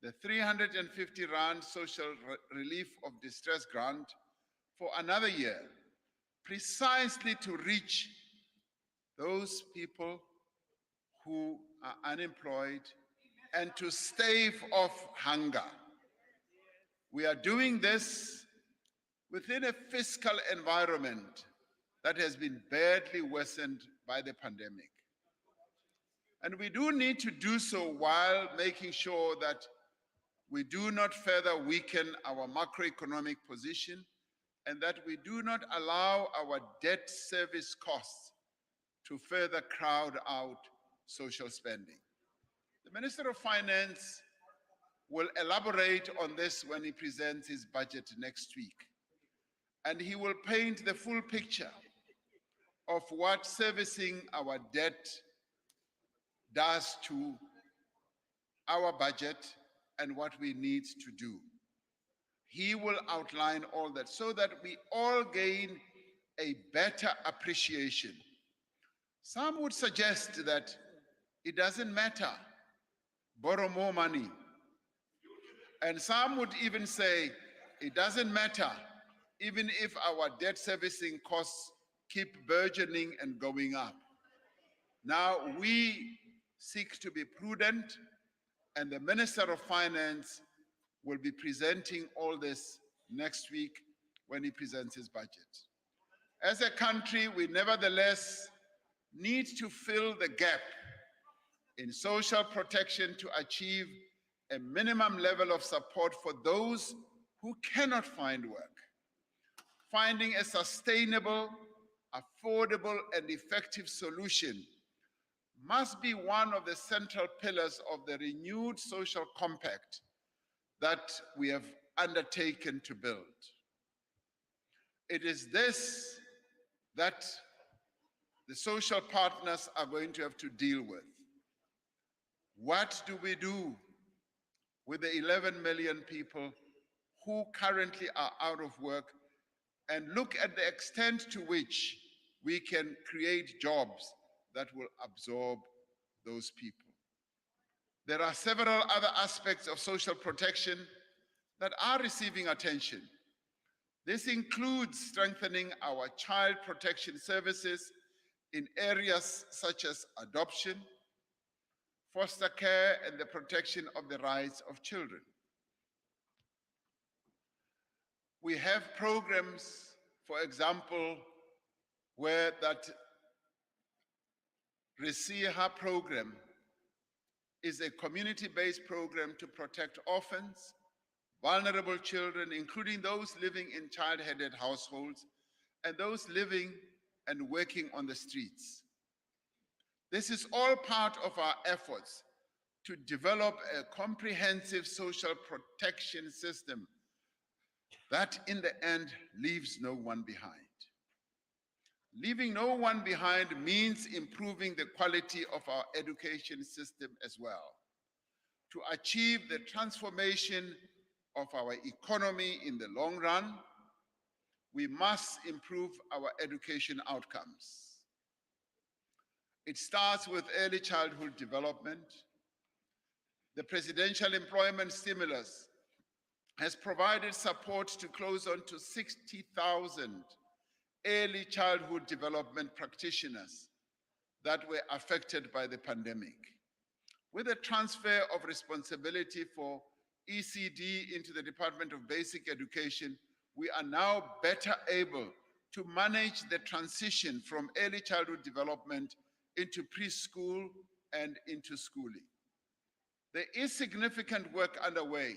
the 350 Rand social relief of distress grant for another year, precisely to reach those people who are unemployed and to stave off hunger. We are doing this within a fiscal environment that has been badly worsened by the pandemic. And we do need to do so while making sure that we do not further weaken our macroeconomic position and that we do not allow our debt service costs to further crowd out social spending. The Minister of Finance will elaborate on this when he presents his budget next week. And he will paint the full picture of what servicing our debt does to our budget and what we need to do. He will outline all that so that we all gain a better appreciation. Some would suggest that it doesn't matter, borrow more money. And some would even say it doesn't matter, even if our debt servicing costs keep burgeoning and going up. Now, we seek to be prudent, and the Minister of Finance will be presenting all this next week when he presents his budget. As a country, we nevertheless need to fill the gap in social protection to achieve a minimum level of support for those who cannot find work. Finding a sustainable, affordable, and effective solution must be one of the central pillars of the renewed social compact that we have undertaken to build. It is this that the social partners are going to have to deal with. What do we do with the 11 million people who currently are out of work, and look at the extent to which we can create jobs that will absorb those people? There are several other aspects of social protection that are receiving attention. This includes strengthening our child protection services in areas such as adoption, foster care, and the protection of the rights of children. We have programs, for example, where that Resiha program is a community-based program to protect orphans, vulnerable children, including those living in child-headed households and those living and working on the streets. This is all part of our efforts to develop a comprehensive social protection system that in the end leaves no one behind. Leaving no one behind means improving the quality of our education system as well. To achieve the transformation of our economy in the long run, we must improve our education outcomes. It starts with early childhood development. The Presidential Employment Stimulus has provided support to close on to 60,000 early childhood development practitioners that were affected by the pandemic. With a transfer of responsibility for ECD into the Department of Basic Education, we are now better able to manage the transition from early childhood development into preschool and into schooling. There is significant work underway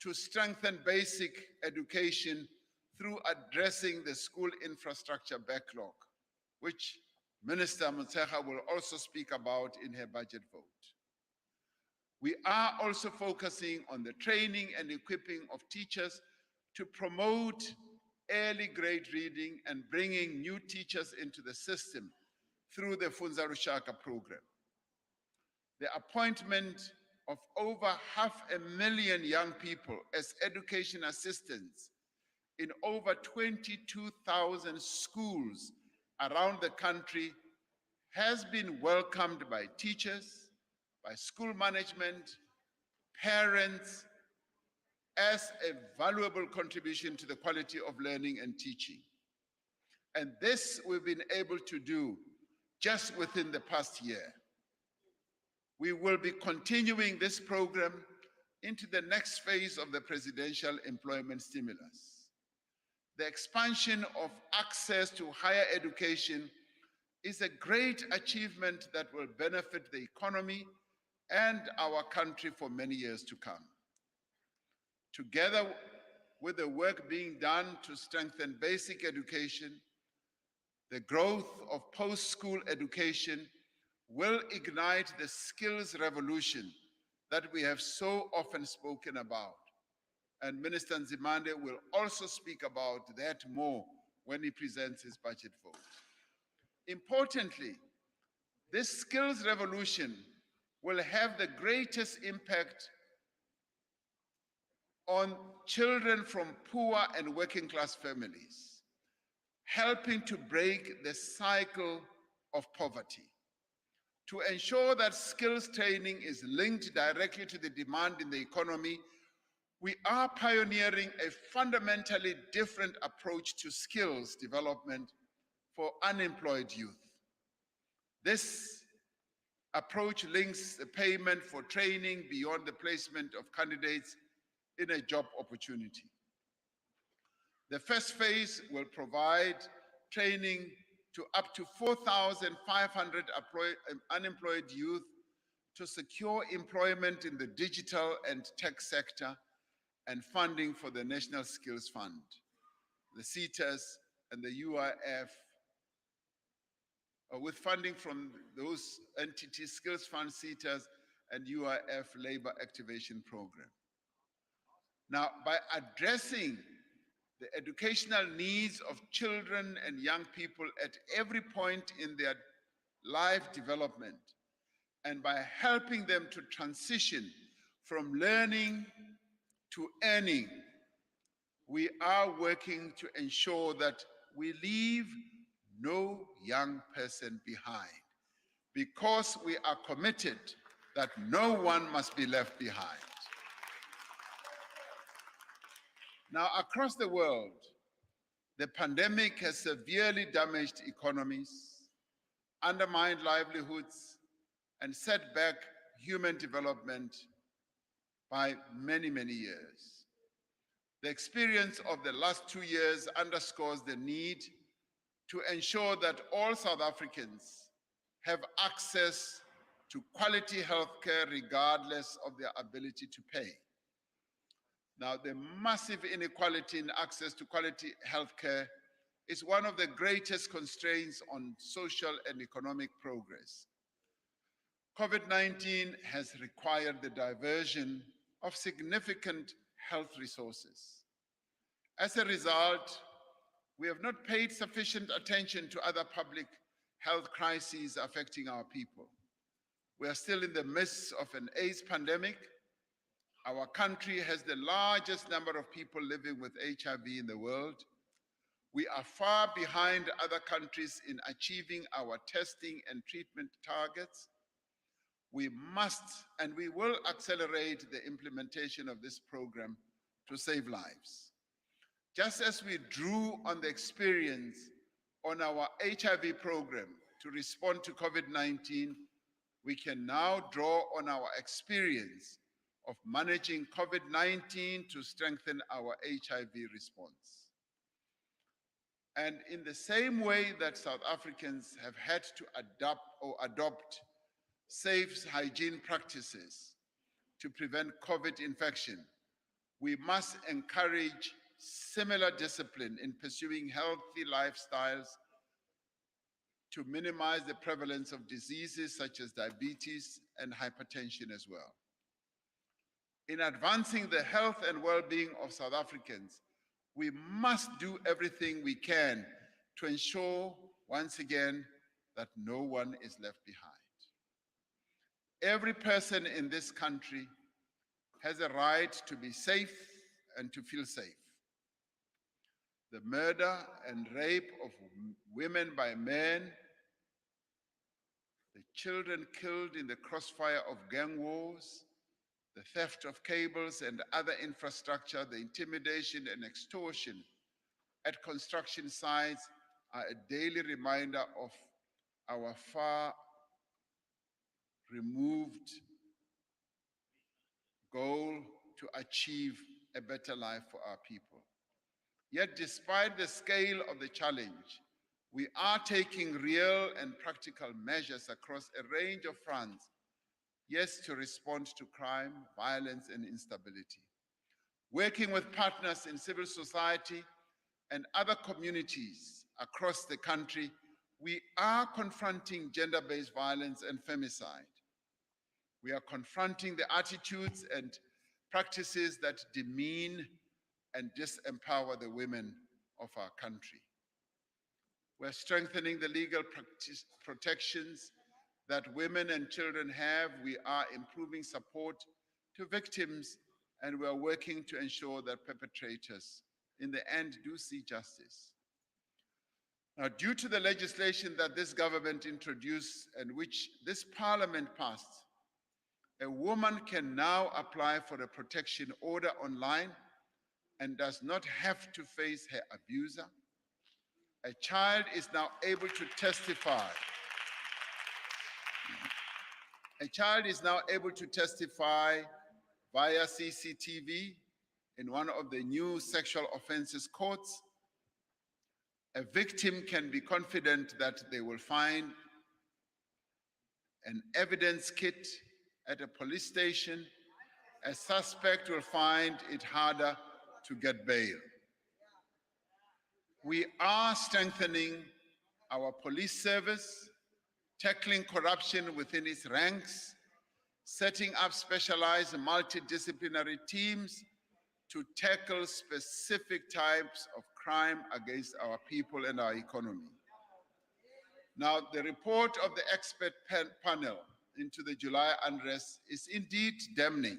to strengthen basic education through addressing the school infrastructure backlog, which Minister Motshekga will also speak about in her budget vote. We are also focusing on the training and equipping of teachers to promote early grade reading and bringing new teachers into the system through the Funza Rushaka program. The appointment of over 500,000 young people as education assistants in over 22,000 schools around the country has been welcomed by teachers, by school management, parents, as a valuable contribution to the quality of learning and teaching. And this we've been able to do just within the past year. We will be continuing this program into the next phase of the presidential employment stimulus. The expansion of access to higher education is a great achievement that will benefit the economy and our country for many years to come. Together with the work being done to strengthen basic education, the growth of post-school education will ignite the skills revolution that we have so often spoken about. And Minister Nzimande will also speak about that more when he presents his budget vote. Importantly, this skills revolution will have the greatest impact on children from poor and working class families, helping to break the cycle of poverty. To ensure that skills training is linked directly to the demand in the economy, we are pioneering a fundamentally different approach to skills development for unemployed youth. This approach links the payment for training beyond the placement of candidates in a job opportunity. The first phase will provide training to up to 4,500 unemployed youth to secure employment in the digital and tech sector and funding for the National Skills Fund, the CETAs and the UIF, with funding from those entities, Skills Fund, CETAs, and UIF Labor Activation Program. Now, by addressing the educational needs of children and young people at every point in their life development, and by helping them to transition from learning to earning, we are working to ensure that we leave no young person behind, because we are committed that no one must be left behind. Now, across the world, the pandemic has severely damaged economies, undermined livelihoods, and set back human development by many, many years. The experience of the last 2 years underscores the need to ensure that all South Africans have access to quality healthcare regardless of their ability to pay. Now, the massive inequality in access to quality healthcare is one of the greatest constraints on social and economic progress. COVID-19 has required the diversion of significant health resources. As a result, we have not paid sufficient attention to other public health crises affecting our people. We are still in the midst of an AIDS pandemic. Our country has the largest number of people living with HIV in the world. We are far behind other countries in achieving our testing and treatment targets. We must and we will accelerate the implementation of this program to save lives. Just as we drew on the experience on our HIV program to respond to COVID-19, we can now draw on our experience of managing COVID-19 to strengthen our HIV response. And in the same way that South Africans have had to adopt safe hygiene practices to prevent COVID infection, we must encourage similar discipline in pursuing healthy lifestyles to minimize the prevalence of diseases such as diabetes and hypertension as well. In advancing the health and well-being of South Africans, we must do everything we can to ensure, once again, that no one is left behind. Every person in this country has a right to be safe and to feel safe. The murder and rape of women by men, the children killed in the crossfire of gang wars, the theft of cables and other infrastructure, the intimidation and extortion at construction sites are a daily reminder of our far removed goal to achieve a better life for our people. Yet despite the scale of the challenge, we are taking real and practical measures across a range of fronts, yes, to respond to crime, violence, and instability. Working with partners in civil society and other communities across the country, we are confronting gender-based violence and femicide. We are confronting the attitudes and practices that demean and disempower the women of our country. We're strengthening the legal protections that women and children have. We are improving support to victims, and we are working to ensure that perpetrators, in the end, do see justice. Now, due to the legislation that this government introduced and which this parliament passed, a woman can now apply for a protection order online and does not have to face her abuser. A child is now able to testify. A child is now able to testify via CCTV in one of the new sexual offenses courts. A victim can be confident that they will find an evidence kit at a police station. A suspect will find it harder to get bail. We are strengthening our police service, tackling corruption within its ranks, setting up specialized multidisciplinary teams to tackle specific types of crime against our people and our economy. Now, the report of the expert panel into the July unrest is indeed damning,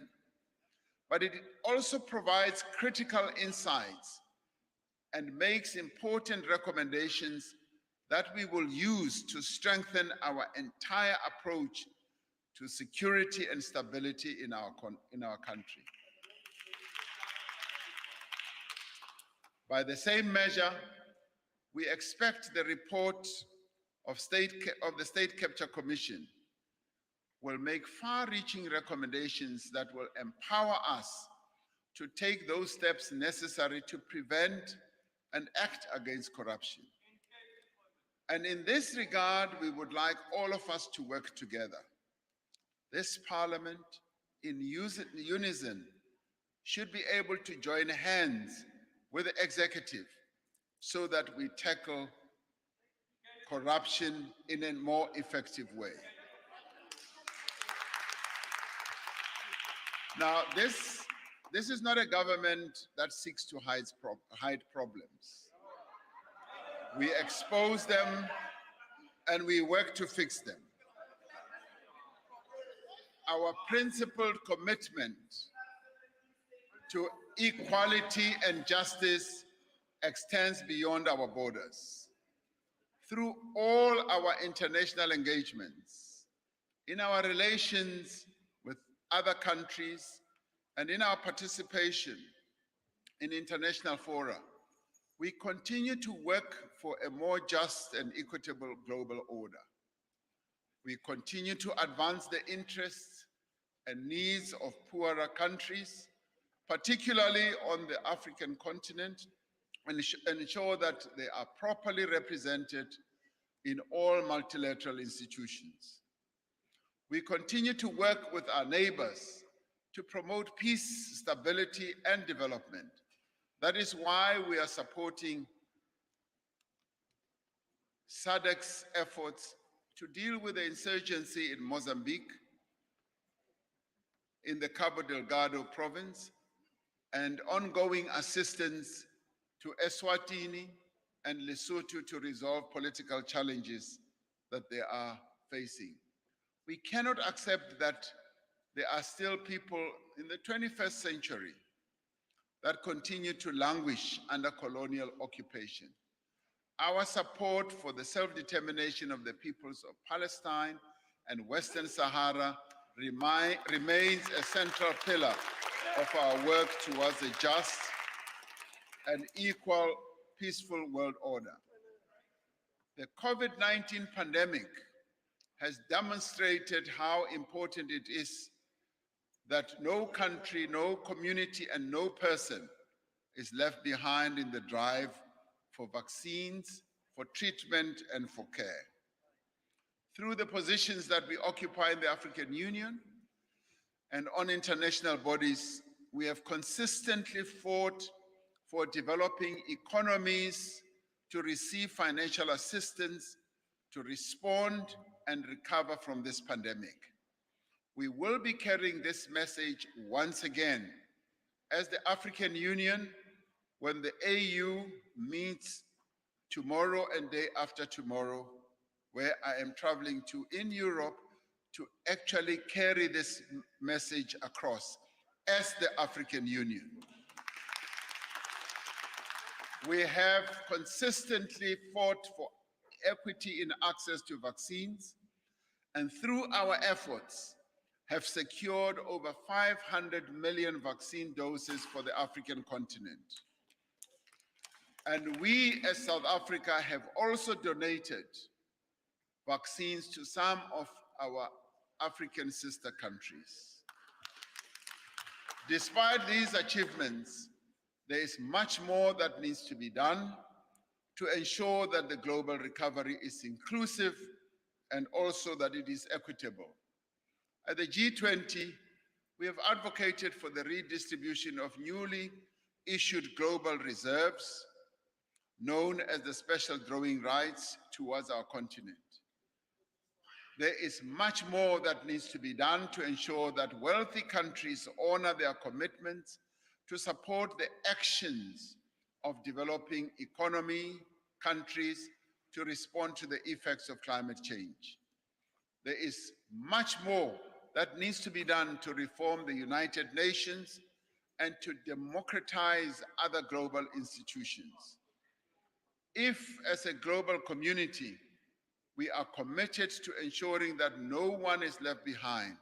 but it also provides critical insights and makes important recommendations that we will use to strengthen our entire approach to security and stability in our country. By the same measure, we expect the report of the State Capture Commission will make far-reaching recommendations that will empower us to take those steps necessary to prevent and act against corruption. And in this regard, we would like all of us to work together. This Parliament, in unison, should be able to join hands with the executive so that we tackle corruption in a more effective way. Now, this is not a government that seeks to hide problems. We expose them and we work to fix them. Our principled commitment to equality and justice extends beyond our borders. Through all our international engagements, in our relations with other countries, and in our participation in international fora, we continue to work for a more just and equitable global order. We continue to advance the interests and needs of poorer countries, particularly on the African continent, and ensure that they are properly represented in all multilateral institutions. We continue to work with our neighbors to promote peace, stability, and development. That is why we are supporting SADC's efforts to deal with the insurgency in Mozambique, in the Cabo Delgado province, and ongoing assistance to Eswatini and Lesotho to resolve political challenges that they are facing. We cannot accept that there are still people in the 21st century that continue to languish under colonial occupation. Our support for the self-determination of the peoples of Palestine and Western Sahara remains a central pillar of our work towards a just and equal, peaceful world order. The COVID-19 pandemic has demonstrated how important it is that no country, no community, and no person is left behind in the drive for vaccines, for treatment, and for care. Through the positions that we occupy in the African Union and on international bodies, we have consistently fought for developing economies to receive financial assistance to respond and recover from this pandemic. We will be carrying this message once again as the African Union when the AU meets tomorrow and day after tomorrow, where I am traveling to in Europe to actually carry this message across as the African Union. We have consistently fought for equity in access to vaccines, and through our efforts have secured over 500 million vaccine doses for the African continent. And we as South Africa have also donated vaccines to some of our African sister countries. Despite these achievements, there is much more that needs to be done to ensure that the global recovery is inclusive and also that it is equitable. At the G20, we have advocated for the redistribution of newly issued global reserves, known as the special drawing rights, towards our continent. There is much more that needs to be done to ensure that wealthy countries honor their commitments to support the actions of developing countries to respond to the effects of climate change. There is much more that needs to be done to reform the United Nations and to democratize other global institutions. If, as a global community, we are committed to ensuring that no one is left behind,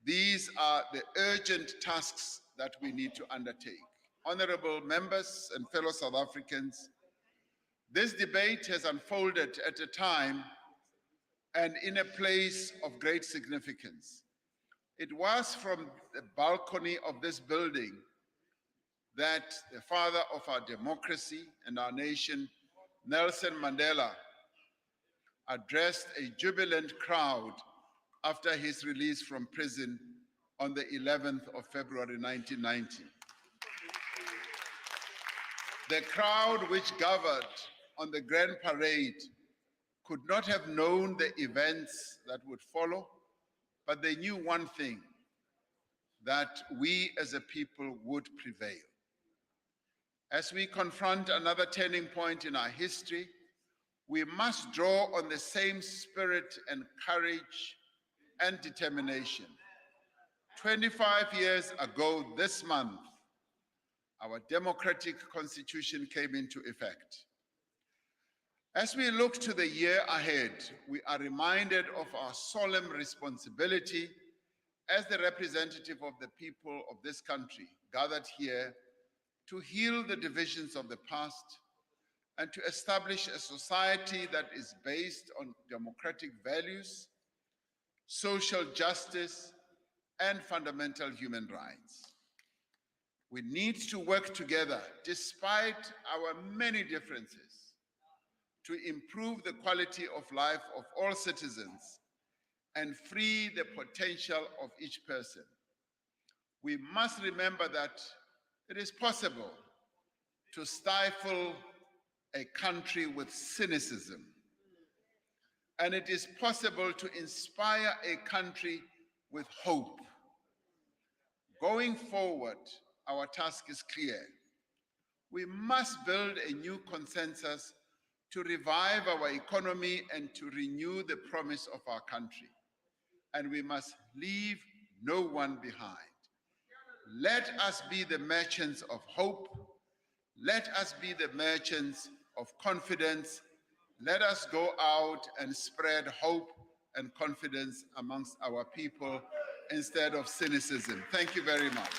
these are the urgent tasks that we need to undertake. Honorable members and fellow South Africans, this debate has unfolded at a time and in a place of great significance. It was from the balcony of this building that the father of our democracy and our nation, Nelson Mandela, addressed a jubilant crowd after his release from prison on the 11th of February 1990. The crowd which gathered on the Grand Parade could not have known the events that would follow, but they knew one thing, that we as a people would prevail. As we confront another turning point in our history, we must draw on the same spirit and courage and determination. 25 years ago this month, our democratic constitution came into effect. As we look to the year ahead, we are reminded of our solemn responsibility as the representative of the people of this country gathered here to heal the divisions of the past and to establish a society that is based on democratic values, social justice, and fundamental human rights. We need to work together, despite our many differences, to improve the quality of life of all citizens and free the potential of each person. We must remember that it is possible to stifle a country with cynicism, and it is possible to inspire a country with hope. Going forward, our task is clear. We must build a new consensus to revive our economy and to renew the promise of our country. And we must leave no one behind. Let us be the merchants of hope. Let us be the merchants of confidence. Let us go out and spread hope and confidence amongst our people instead of cynicism. Thank you very much.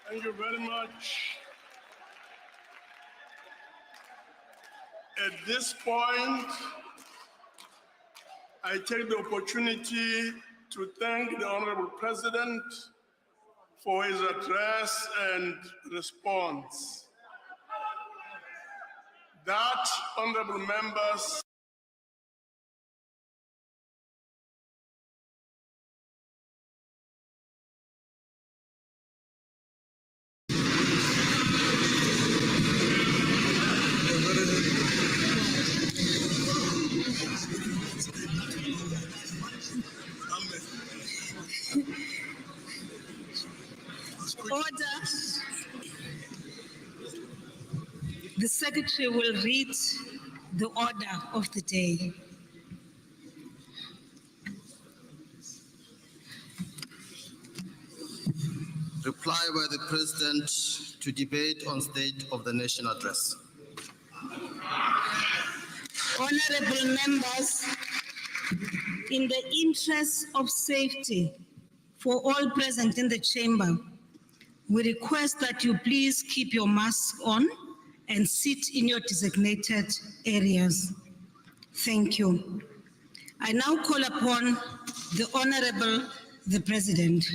Thank you very much. At this point, I take the opportunity to thank the Honorable President for his address and response. That, honorable members, Order. The Secretary will read the order of the day. Reply by the President to debate on State of the Nation address. Honorable members, in the interest of safety for all present in the chamber, we request that you please keep your mask on and sit in your designated areas. Thank you. I now call upon the Honorable the President.